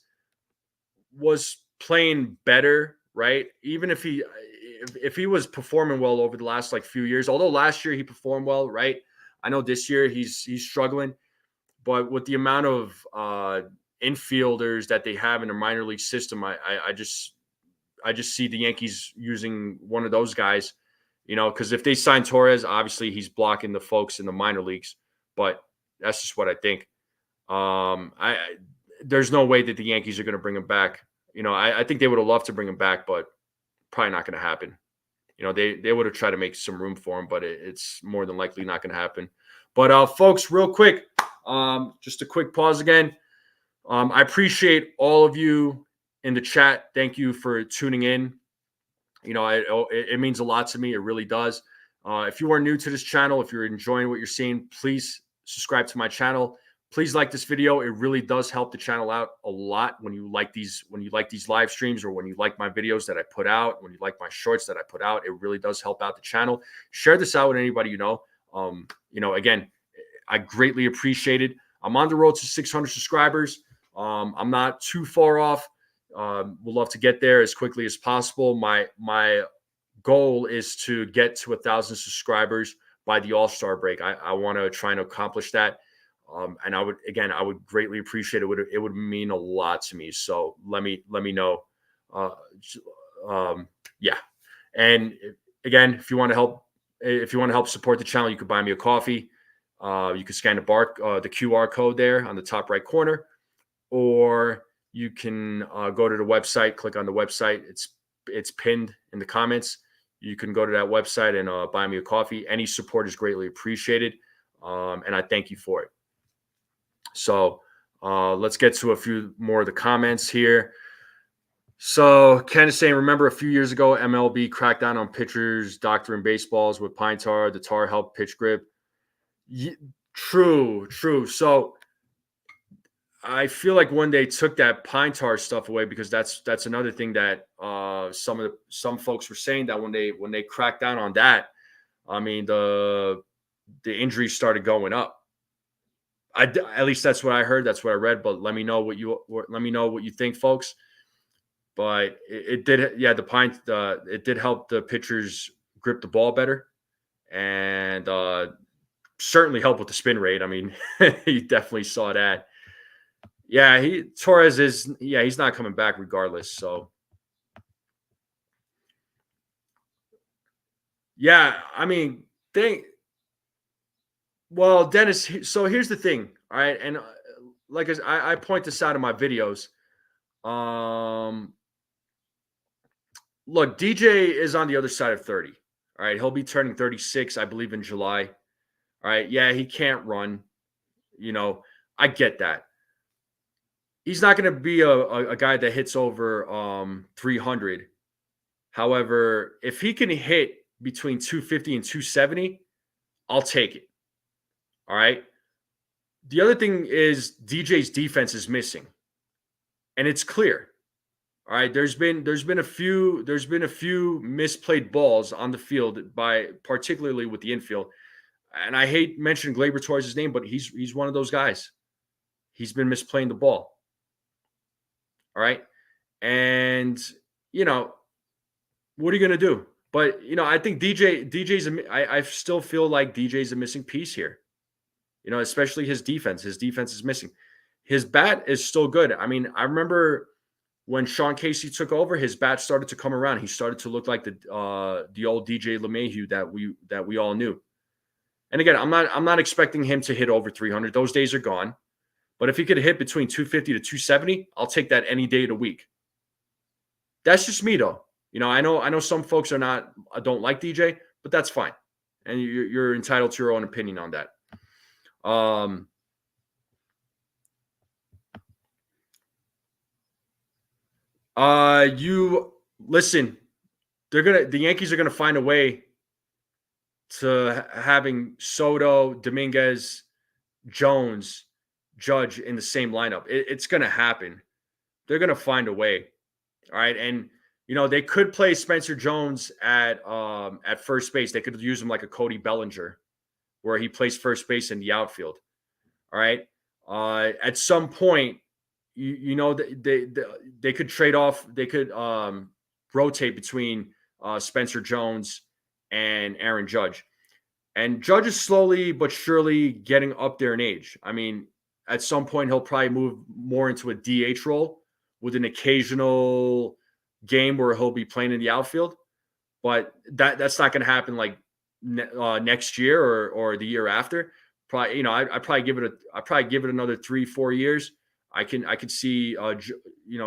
was playing better, right? Even if he was performing well over the last like few years, although last year he performed well, right? I know this year he's struggling, but with the amount of infielders that they have in the minor league system, I just see the Yankees using one of those guys, because if they sign Torres, obviously he's blocking the folks in the minor leagues. But that's just what I think. There's no way that the Yankees are going to bring him back. I think they would have loved to bring him back, but probably not going to happen. They would have tried to make some room for him, but it's more than likely not going to happen. But folks, real quick, just a quick pause again. I appreciate all of you in the chat. Thank you for tuning in. It means a lot to me. It really does. If you are new to this channel, if you're enjoying what you're seeing, please subscribe to my channel. Please like this video. It really does help the channel out a lot when you like these live streams, or when you like my videos that I put out, when you like my shorts that I put out. It really does help out the channel. Share this out with anybody you know. Again, I greatly appreciate it. I'm on the road to 600 subscribers. I'm not too far off. We'd love to get there as quickly as possible. My goal is to get to 1,000 subscribers by the All-Star break. I want to try and accomplish that. And I would greatly appreciate it. It would mean a lot to me. So let me know. Yeah. And again, if you want to help support the channel, you could buy me a coffee. You can scan the QR code there on the top right corner, or you can go to the website, click on the website. It's pinned in the comments. You can go to that website and buy me a coffee. Any support is greatly appreciated, and I thank you for it. So let's get to a few more of the comments here. So Ken is saying, remember a few years ago, MLB cracked down on pitchers doctoring baseballs with pine tar. The tar helped pitch grip. True. So I feel like when they took that pine tar stuff away, because that's another thing that some folks were saying, that when they cracked down on that, I mean the injuries started going up. At least that's what I heard. That's what I read. But let me know what you think, folks. But it did, yeah. It did help the pitchers grip the ball better, and certainly help with the spin rate. I mean, you definitely saw that. Yeah, Torres is. Yeah, he's not coming back regardless. So, yeah, I mean, well, Dennis. So here's the thing. All right, and like I point this out in my videos. Look, DJ is on the other side of 30. All right. He'll be turning 36, I believe, in July. All right. Yeah, he can't run. I get that. He's not going to be a guy that hits over 300. However, if he can hit between 250 and 270, I'll take it. All right. The other thing is DJ's defense is missing, and it's clear. All right, there's been a few misplayed balls on the field by particularly with the infield, and I hate mentioning Glaber Torres' name, but he's one of those guys. He's been misplaying the ball. All right, and what are you going to do? But I think I still feel like DJ's a missing piece here. Especially his defense. His defense is missing. His bat is still good. I mean, I remember when Sean Casey took over, his bat started to come around. He started to look like the old DJ LeMahieu that we all knew. And again, I'm not expecting him to hit over 300. Those days are gone. But if he could hit between 250 to 270, I'll take that any day of the week. That's just me, though. I know some folks don't like DJ, but that's fine, and you're entitled to your own opinion on that. You listen. The Yankees are gonna find a way to having Soto, Dominguez, Jones, Judge in the same lineup. It's gonna happen. They're gonna find a way. All right, and they could play Spencer Jones at first base. They could use him like a Cody Bellinger, where he plays first base in the outfield. All right. At some point, they could trade off. They could rotate between Spencer Jones and Aaron Judge. And Judge is slowly but surely getting up there in age. I mean, at some point, he'll probably move more into a DH role with an occasional game where he'll be playing in the outfield. But that's not going to happen like next year or the year after. Probably, I probably give it another 3-4 years. I could see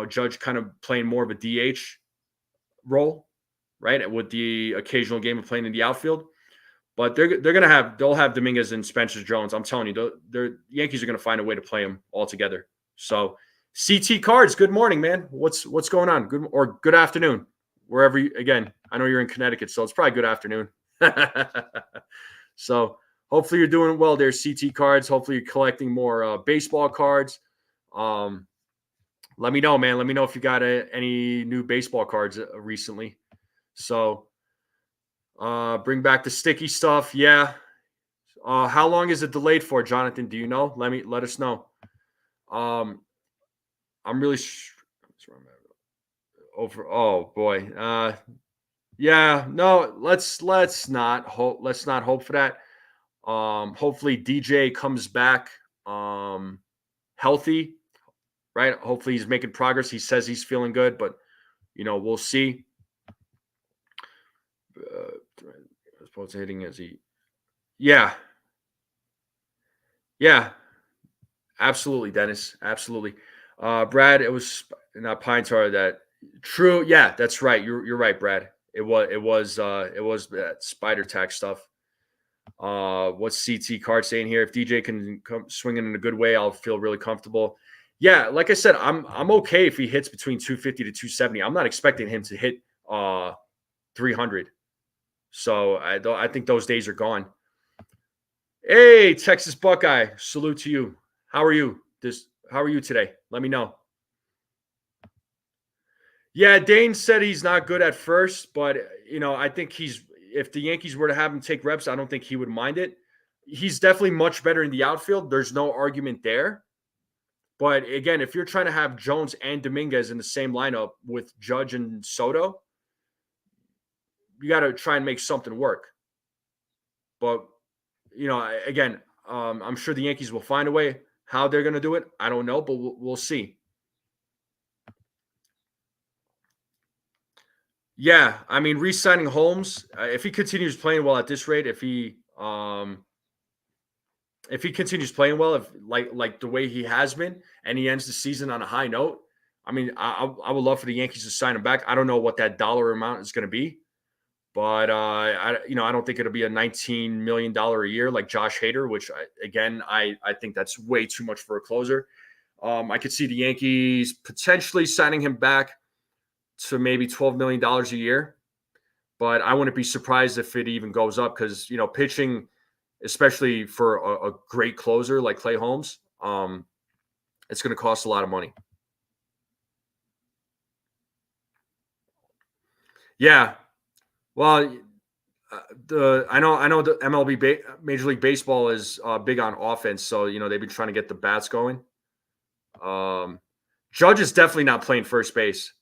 Judge kind of playing more of a DH role, right, with the occasional game of playing in the outfield. But they'll have Dominguez and Spencer Jones. I'm telling you, the Yankees are going to find a way to play them all together. So CT Cards, good morning, man. What's going on? Good afternoon, wherever again. I know you're in Connecticut, so it's probably good afternoon. So hopefully you're doing well there, CT Cards. Hopefully you're collecting more baseball cards. Let me know, man. Let me know if you got any new baseball cards recently. So bring back the sticky stuff. Yeah. How long is it delayed for, Jonathan? Do you know? Let us know. I'm really over. Oh boy. Yeah. No. Let's not hope. Let's not hope for that. Hopefully DJ comes back healthy. Right. Hopefully he's making progress. He says he's feeling good, but we'll see. As opposed to hitting as he. Yeah. Yeah. Absolutely, Dennis. Absolutely. Brad, it was not Pine Tar that true. Yeah, that's right. You're right, Brad. It was that spider tack stuff. What's CT Card saying here? If DJ can come swinging in a good way, I'll feel really comfortable. Yeah, like I said, I'm okay if he hits between 250 to 270. I'm not expecting him to hit 300. So I think those days are gone. Hey, Texas Buckeye, salute to you. How are you? How are you today? Let me know. Yeah, Dane said he's not good at first, but I think if the Yankees were to have him take reps, I don't think he would mind it. He's definitely much better in the outfield. There's no argument there. But again, if you're trying to have Jones and Dominguez in the same lineup with Judge and Soto, you got to try and make something work. But again, I'm sure the Yankees will find a way. How they're going to do it, I don't know, but we'll see. Yeah, I mean, re-signing Holmes, if he continues playing well at this rate, if he continues playing well, if like the way he has been, and he ends the season on a high note, I mean, I would love for the Yankees to sign him back. I don't know what that dollar amount is going to be, But I don't think it'll be a $19 million a year like Josh Hader, which I think that's way too much for a closer. I could see the Yankees potentially signing him back to maybe $12 million a year, but I wouldn't be surprised if it even goes up because pitching, especially for a great closer like Clay Holmes, it's going to cost a lot of money. Yeah, well, I know the Major League Baseball is big on offense, so they've been trying to get the bats going. Judge is definitely not playing first base.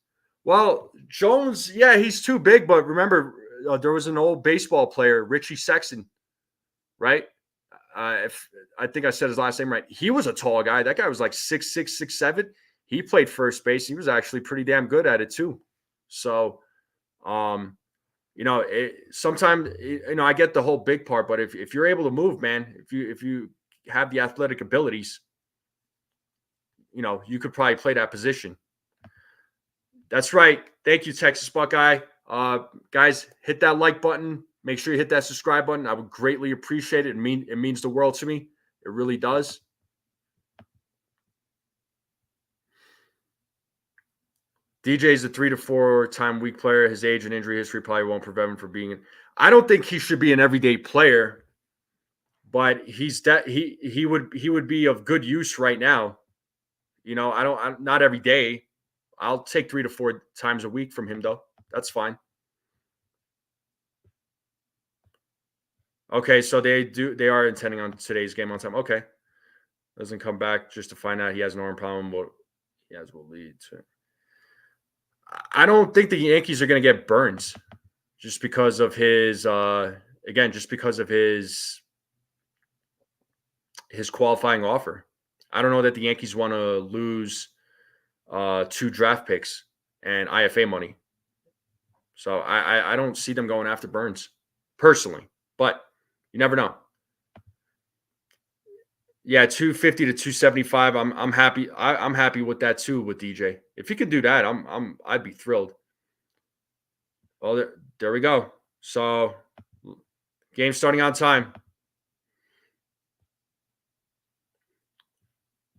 Well, Jones, yeah, he's too big, but remember, there was an old baseball player, Richie Sexton, right? If I think I said his last name right, he was a tall guy. That guy was like 6'6", 6'7". He played first base. He was actually pretty damn good at it too. So, sometimes I get the whole big part, but if you're able to move, man, if you have the athletic abilities, you could probably play that position. That's right. Thank you, Texas Buckeye. Guys, hit that like button. Make sure you hit that subscribe button. I would greatly appreciate it. It means the world to me. It really does. DJ is a 3 to 4 time weak player. His age and injury history probably won't prevent him from being. I don't think he should be an everyday player, but he would be of good use right now. Not every day. I'll take 3 to 4 times a week from him though. That's fine. Okay, so they are intending on today's game on time. Okay. Doesn't come back just to find out he has an arm problem. What he has will lead to. I don't think the Yankees are going to get Burns just because of his his qualifying offer. I don't know that the Yankees want to lose 2 draft picks and IFA money. So I don't see them going after Burns personally, but you never know. Yeah, 250 to 275. I'm happy. I'm happy with that too with DJ. If he could do that, I'd be thrilled. Well, there we go. So, game starting on time.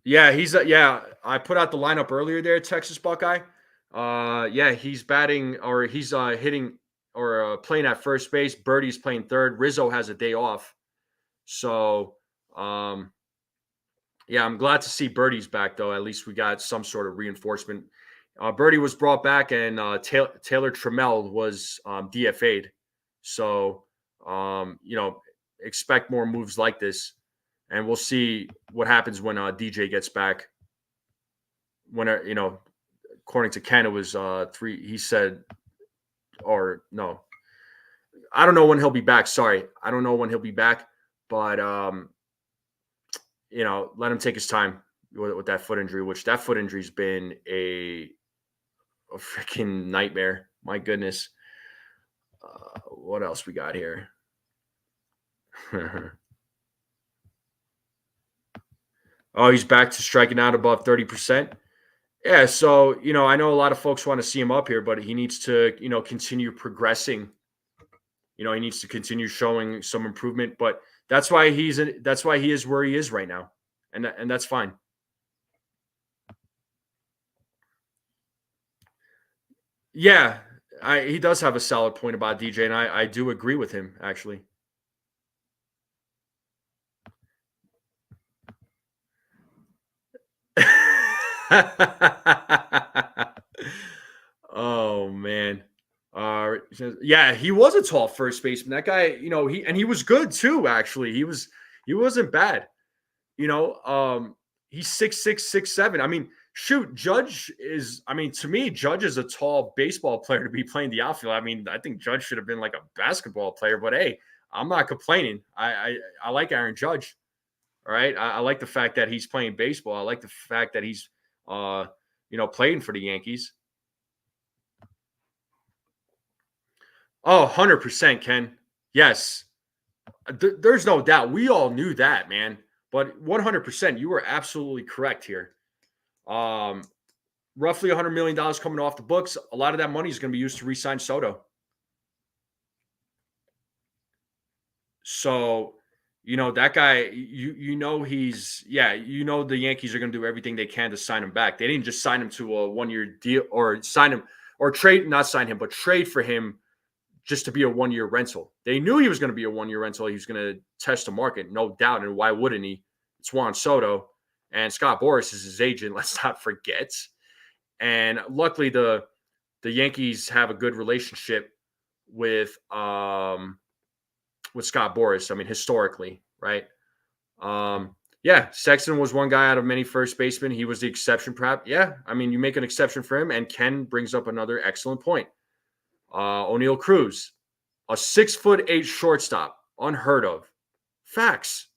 Yeah, I put out the lineup earlier there, Texas Buckeye. Yeah, he's batting or he's hitting or playing at first base. Berti's playing third. Rizzo has a day off. So, yeah, I'm glad to see Berti's back, though. At least we got some sort of reinforcement. Berti was brought back, and Taylor Trammell was DFA'd. So, expect more moves like this, and we'll see what happens when DJ gets back. When according to Ken, it was 3. He said, or no, I don't know when he'll be back. Sorry, I don't know when he'll be back, but let him take his time with that foot injury, which that foot injury's been a freaking nightmare. My goodness. What else we got here? Oh, he's back to striking out above 30%. Yeah, so, I know a lot of folks want to see him up here, but he needs to, continue progressing. He needs to continue showing some improvement, but that's why he is where he is right now. And that's fine. Yeah, he does have a solid point about DJ, and I do agree with him, actually. Oh, man. Yeah, he was a tall first baseman. That guy, he was good too, actually. He wasn't bad. He's 6'6", 6'7". I mean, shoot, to me, Judge is a tall baseball player to be playing the outfield. I mean, I think Judge should have been like a basketball player, but hey, I'm not complaining. I like Aaron Judge. All right. I like the fact that he's playing baseball. I like the fact that he's playing for the Yankees. Oh, 100%, Ken. Yes. There's no doubt. We all knew that, man. But 100%, you were absolutely correct here. Roughly $100 million coming off the books. A lot of that money is going to be used to re-sign Soto. So, that guy, the Yankees are going to do everything they can to sign him back. They didn't just sign him to a 1-year deal or sign him or trade, not sign him, but trade for him just to be a 1-year rental. They knew he was going to be a 1-year rental. He was going to test the market, no doubt. And why wouldn't he? It's Juan Soto, and Scott Boras is his agent. Let's not forget. And luckily, the Yankees have a good relationship with Scott Boras. I mean, historically, right? Sexton was one guy out of many first basemen. He was the exception, perhaps. Yeah, I mean, you make an exception for him, and Ken brings up another excellent point. O'Neal Cruz, a 6'8" shortstop, unheard of. Facts.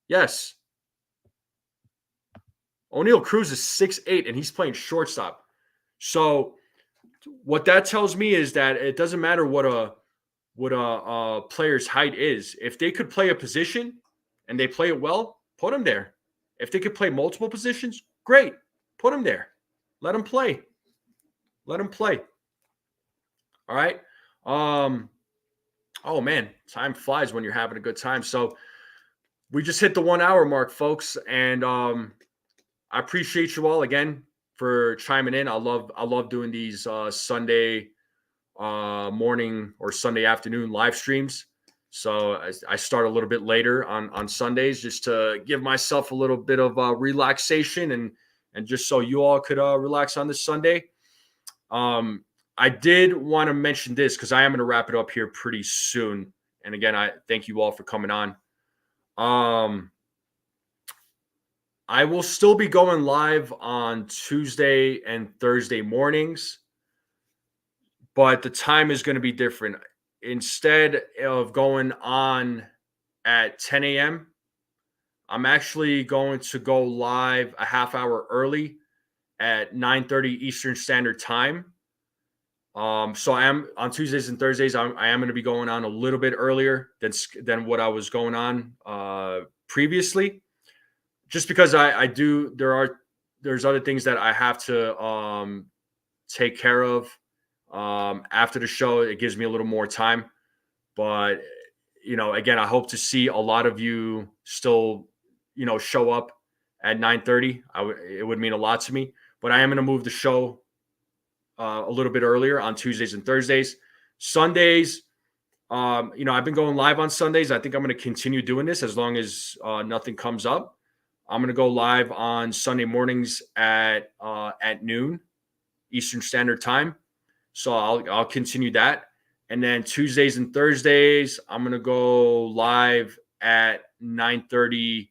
Yes. O'Neal Cruz is 6'8", and he's playing shortstop. So what that tells me is that it doesn't matter what a player's height is. If they could play a position and they play it well, put them there. If they could play multiple positions, great. Put them there. Let them play. Let them play. All right. Oh man, time flies when you're having a good time. So we just hit the 1 hour mark, folks. And I appreciate you all again for chiming in. I love doing these Sunday morning or Sunday afternoon live streams. So I start a little bit later on Sundays just to give myself a little bit of relaxation and just so you all could relax on this Sunday. I did want to mention this because I am going to wrap it up here pretty soon. And again, I thank you all for coming on. I will still be going live on Tuesday and Thursday mornings, but the time is going to be different. Instead of going on at 10 a.m., I'm actually going to go live a half hour early at 9:30 Eastern Standard Time. So I am on Tuesdays and Thursdays. I am going to be going on a little bit earlier than what I was going on previously, just because there's other things that I have to take care of after the show. It gives me a little more time, but again, I hope to see a lot of you still show up at 9:30. It would mean a lot to me, but I am going to move the show a little bit earlier on Tuesdays and Thursdays. Sundays, I've been going live on Sundays. I think I'm going to continue doing this as long as nothing comes up. I'm going to go live on Sunday mornings at noon Eastern Standard Time. So I'll continue that. And then Tuesdays and Thursdays, I'm going to go live at 9:30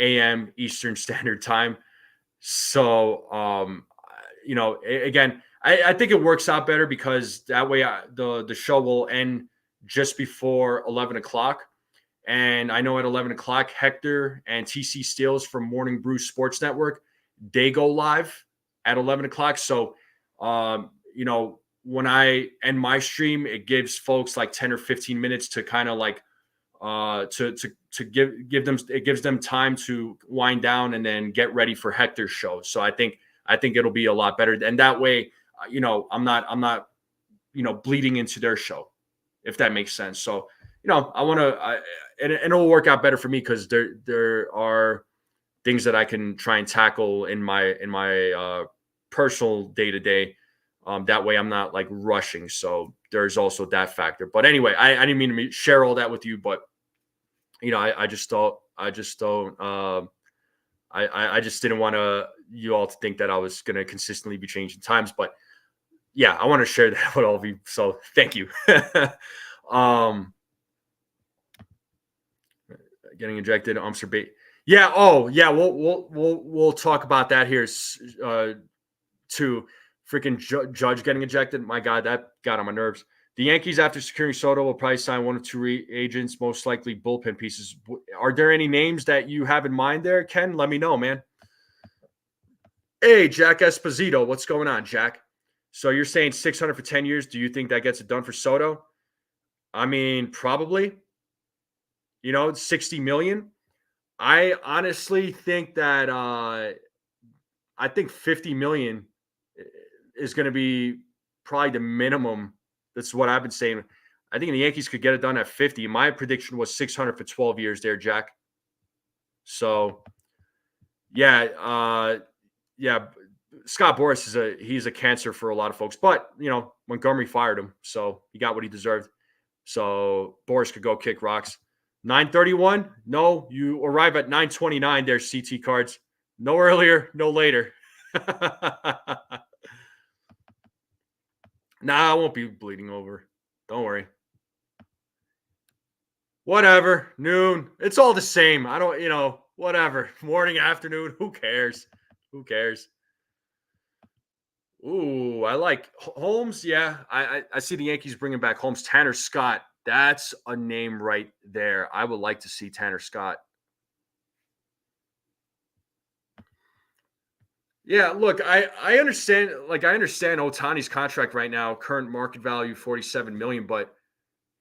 a.m. Eastern Standard Time. So, again, I think it works out better because that way the show will end just before 11 o'clock. And I know at 11 o'clock, Hector and TC Steels from Morning Brew Sports Network, they go live at 11 o'clock. So, when I end my stream, it gives folks like 10 or 15 minutes to kind of like to give them, it gives them time to wind down and then get ready for Hector's show. So I think it'll be a lot better. And that way, I'm not bleeding into their show, if that makes sense. So, I want to, and it'll work out better for me because there are things that I can try and tackle in my personal day to day. That way I'm not like rushing. So there's also that factor. But anyway, I didn't mean to share all that with you, but I just didn't want you all to think that I was going to consistently be changing times, but yeah, I want to share that with all of you. So thank you. Getting injected, Yeah. Oh yeah. We'll talk about that here too. Freaking Judge getting ejected. My God, that got on my nerves. The Yankees, after securing Soto, will probably sign one or two agents, most likely bullpen pieces. Are there any names that you have in mind there, Ken? Let me know, man. Hey, Jack Esposito. What's going on, Jack? So you're saying 600 for 10 years. Do you think that gets it done for Soto? I mean, probably. 60 million. I honestly think that I think 50 million is going to be probably the minimum. That's what I've been saying. I think the Yankees could get it done at 50. My prediction was 600 for 12 years there, Jack. So, yeah, yeah, Scott Boras he's a cancer for a lot of folks, but Montgomery fired him, so he got what he deserved. So Boras could go kick rocks. 9:31. No, you arrive at 9:29. There's CT cards. No earlier, no later. Nah, I won't be bleeding over. Don't worry. Whatever. Noon. It's all the same. I don't, whatever. Morning, afternoon. Who cares? Who cares? Ooh, I like Holmes. Yeah, I see the Yankees bringing back Holmes. Tanner Scott. That's a name right there. I would like to see Tanner Scott. Yeah, look, I understand. Like, I understand Ohtani's contract right now, current market value $47 million. But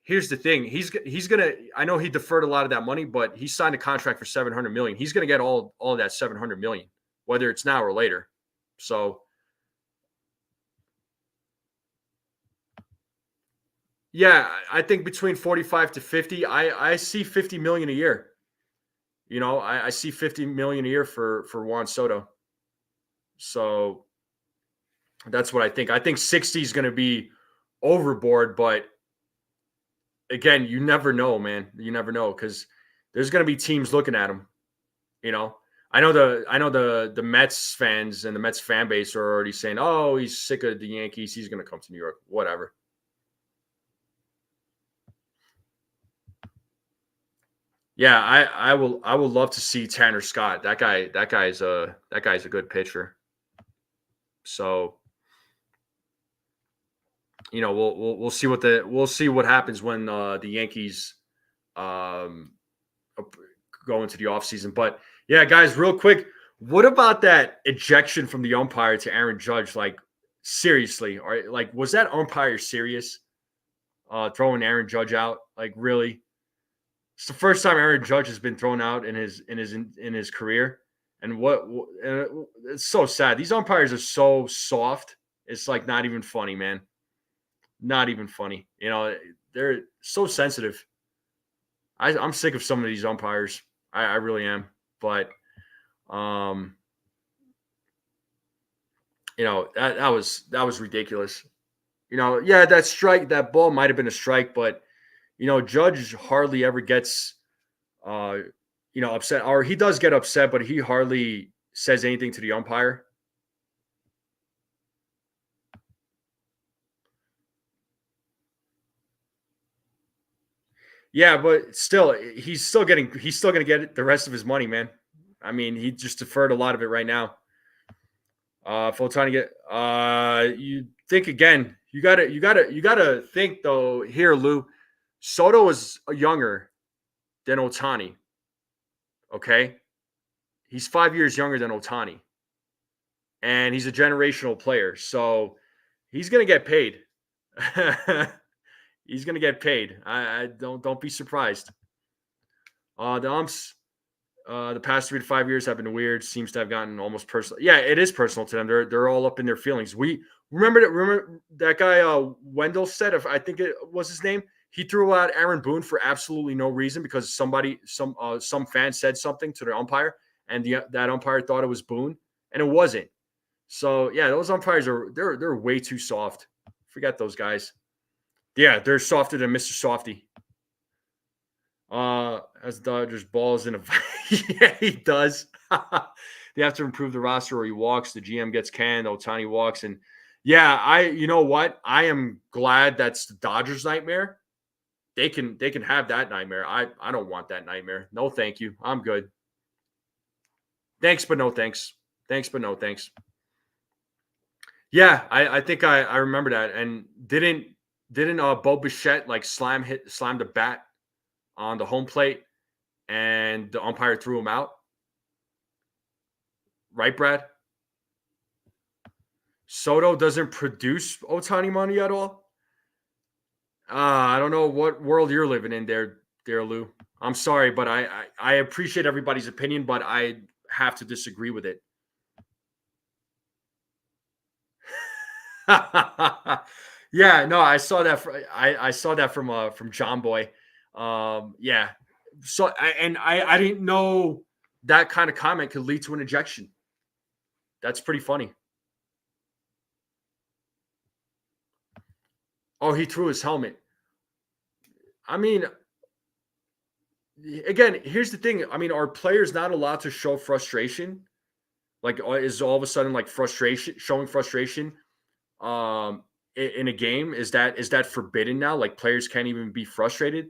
here's the thing: he's gonna. I know he deferred a lot of that money, but he signed a contract for $700 million. He's gonna get all of that $700 million, whether it's now or later. So. Yeah, I think between 45 to 50, I see 50 million a year. I see 50 million a year for Juan Soto. So that's what I think. I think 60 is going to be overboard, but again, you never know, man. You never know because there's going to be teams looking at him. I know the Mets fans and the Mets fan base are already saying, "Oh, he's sick of the Yankees. He's going to come to New York." Whatever. Yeah, I will love to see Tanner Scott. That guy's a good pitcher. So, we'll see what happens when the Yankees um go into the offseason. But yeah, guys, real quick, what about that ejection from the umpire to Aaron Judge? Like, seriously, was that umpire serious? Throwing Aaron Judge out? Like, really? It's the first time Aaron Judge has been thrown out in his career, and it's so sad. These umpires are so soft. It's like not even funny, man. Not even funny. They're so sensitive. I'm sick of some of these umpires. I really am. But um, that was ridiculous. Yeah, that ball might have been a strike, but Judge hardly ever gets upset, or he does get upset, but he hardly says anything to the umpire. Yeah, but still, he's still going to get the rest of his money, man. I mean, he just deferred a lot of it right now. Full time to get, you think again, you gotta think though here, Lou. Soto is younger than Ohtani. Okay. He's 5 years younger than Ohtani. And he's a generational player. So he's going to get paid. He's going to get paid. I don't be surprised. The umps, the past 3 to 5 years have been weird. Seems to have gotten almost personal. Yeah, it is personal to them. They're all up in their feelings. We remember that guy Wendell said, if I think it was his name, he threw out Aaron Boone for absolutely no reason because some fan said something to the umpire, and that umpire thought it was Boone, and it wasn't. So yeah, those umpires they're way too soft. Forget those guys. Yeah, they're softer than Mr. Softy. As Dodgers balls in a yeah, he does. They have to improve the roster or he walks. The GM gets canned. Ohtani walks. And yeah, you know what? I am glad that's the Dodgers nightmare. They can have that nightmare. I don't want that nightmare. No, thank you. I'm good. Thanks, but no thanks. Thanks, but no thanks. Yeah, I think I remember that. And didn't Bo Bichette like slam the bat on the home plate and the umpire threw him out? Right, Brad? Soto doesn't produce Ohtani money at all? I don't know what world you're living in there, Lou. I'm sorry, but I appreciate everybody's opinion, but I have to disagree with it. Yeah, no, I saw that. I saw that from John Boy. Yeah. So I didn't know that kind of comment could lead to an ejection. That's pretty funny. Oh, he threw his helmet. I mean, again, here's the thing. I mean, are players not allowed to show frustration? Like, is all of a sudden like frustration showing frustration in a game? Is that forbidden now? Like players can't even be frustrated.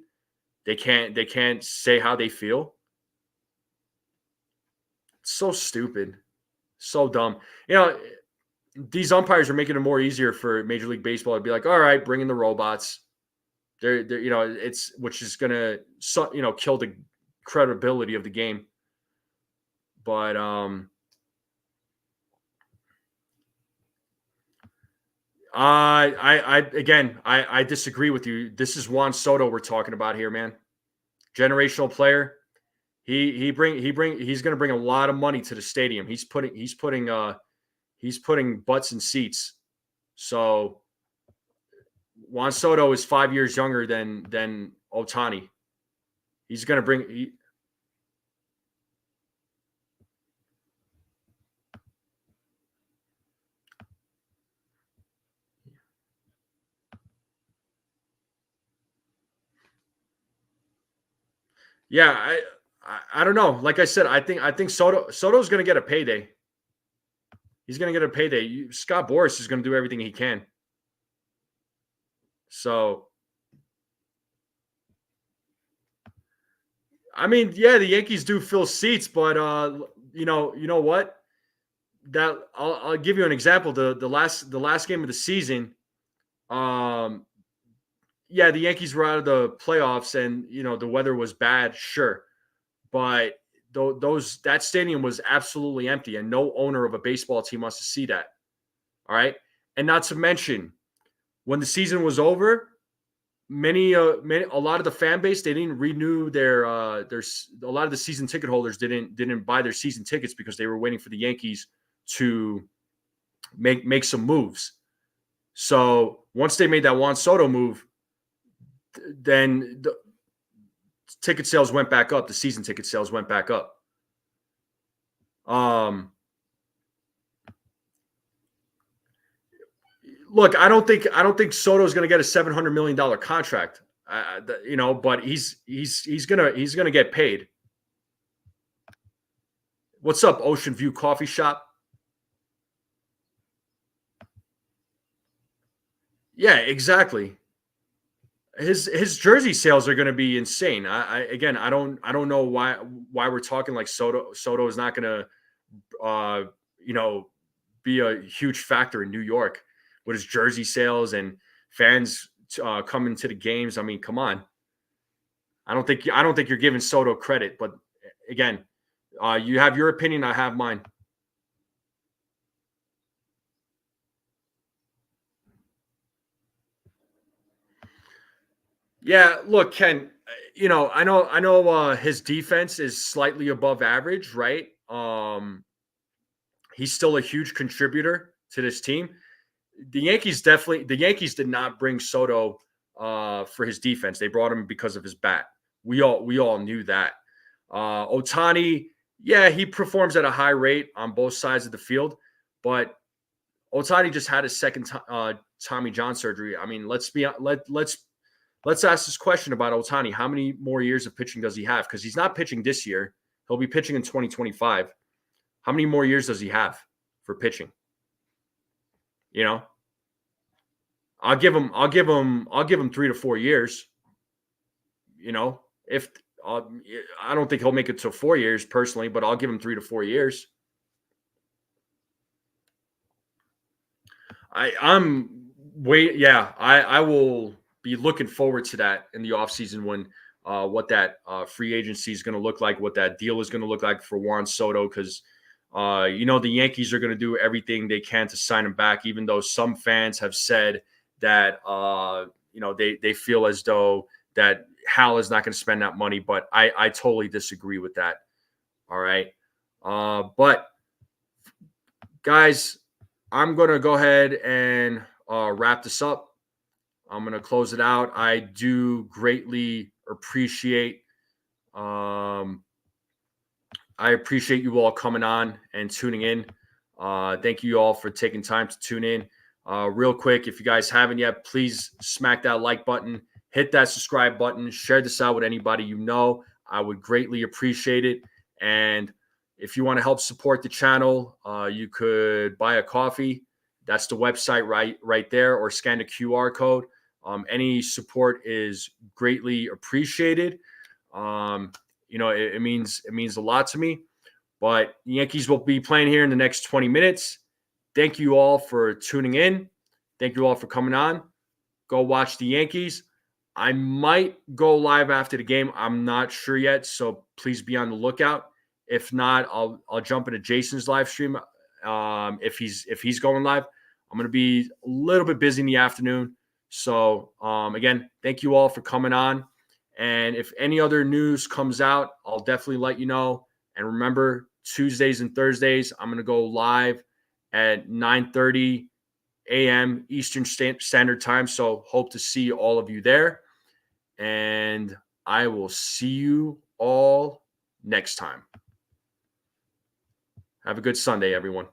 They can't say how they feel. It's so stupid. So dumb. You know, these umpires are making it more easier for Major League Baseball to be like, all right, bring in the robots. They're it's which is gonna kill the credibility of the game. But I again I disagree with you. This is Juan Soto we're talking about here, man. Generational player. He's going to bring a lot of money to the stadium. He's putting butts in seats. So Juan Soto is 5 years younger than Otani. He's going to bring. Yeah, I don't know. Like I said, I think Soto's going to get a payday. He's going to get a payday. Scott Boras is going to do everything he can. So, I mean, yeah, the Yankees do fill seats, but you know what? That I'll give you an example. The last game of the season, um, yeah, the Yankees were out of the playoffs, and the weather was bad, sure, but that stadium was absolutely empty, and no owner of a baseball team wants to see that. All right, and not to mention when the season was over, a lot of the fan base they didn't renew their a lot of the season ticket holders didn't buy their season tickets because they were waiting for the Yankees to make some moves. So once they made that Juan Soto move, then the ticket sales went back up. The season ticket sales went back up. Um, Look, I don't think Soto's going to get a $700 million contract. But he's gonna get paid. What's up, Ocean View Coffee Shop? Yeah, exactly. His jersey sales are going to be insane. Again, I don't know why we're talking like Soto is not going to you know be a huge factor in New York with his jersey sales and fans coming to the games. I mean, come on. I don't think you're giving Soto credit, but again, you have your opinion. I have mine. Yeah, look, Ken. I know. His defense is slightly above average, right? He's still a huge contributor to this team. The Yankees did not bring Soto for his defense. They brought him because of his bat. We all knew that. Otani, yeah, he performs at a high rate on both sides of the field, but Otani just had his second Tommy John surgery. I mean, let's ask this question about Otani. How many more years of pitching does he have? Because he's not pitching this year. He'll be pitching in 2025. How many more years does he have for pitching? You know, I'll give him 3 to 4 years. You know, if I don't think he'll make it to 4 years personally, but I'll give him 3 to 4 years. I'm wait. Yeah, I will be looking forward to that in the offseason when what that free agency is going to look like, what that deal is going to look like for Juan Soto, because the Yankees are going to do everything they can to sign him back, even though some fans have said that they feel as though that Hal is not going to spend that money, but I totally disagree with that. All right, but guys, I'm going to go ahead and wrap this up. I'm going to close it out. I do greatly appreciate I appreciate you all coming on and tuning in. Thank you all for taking time to tune in. Real quick, if you guys haven't yet, please smack that like button, hit that subscribe button, share this out with anybody you know. I would greatly appreciate it. And if you want to help support the channel, you could buy a coffee. That's the website right there, or scan the QR code. Any support is greatly appreciated. It means a lot to me. But the Yankees will be playing here in the next 20 minutes. Thank you all for tuning in. Thank you all for coming on. Go watch the Yankees. I might go live after the game. I'm not sure yet, so please be on the lookout. If not, I'll jump into Jason's live stream if he's going live. I'm going to be a little bit busy in the afternoon. So, again, thank you all for coming on. And if any other news comes out, I'll definitely let you know. And remember, Tuesdays and Thursdays, I'm going to go live at 9:30 a.m. Eastern Standard Time. So hope to see all of you there. And I will see you all next time. Have a good Sunday, everyone.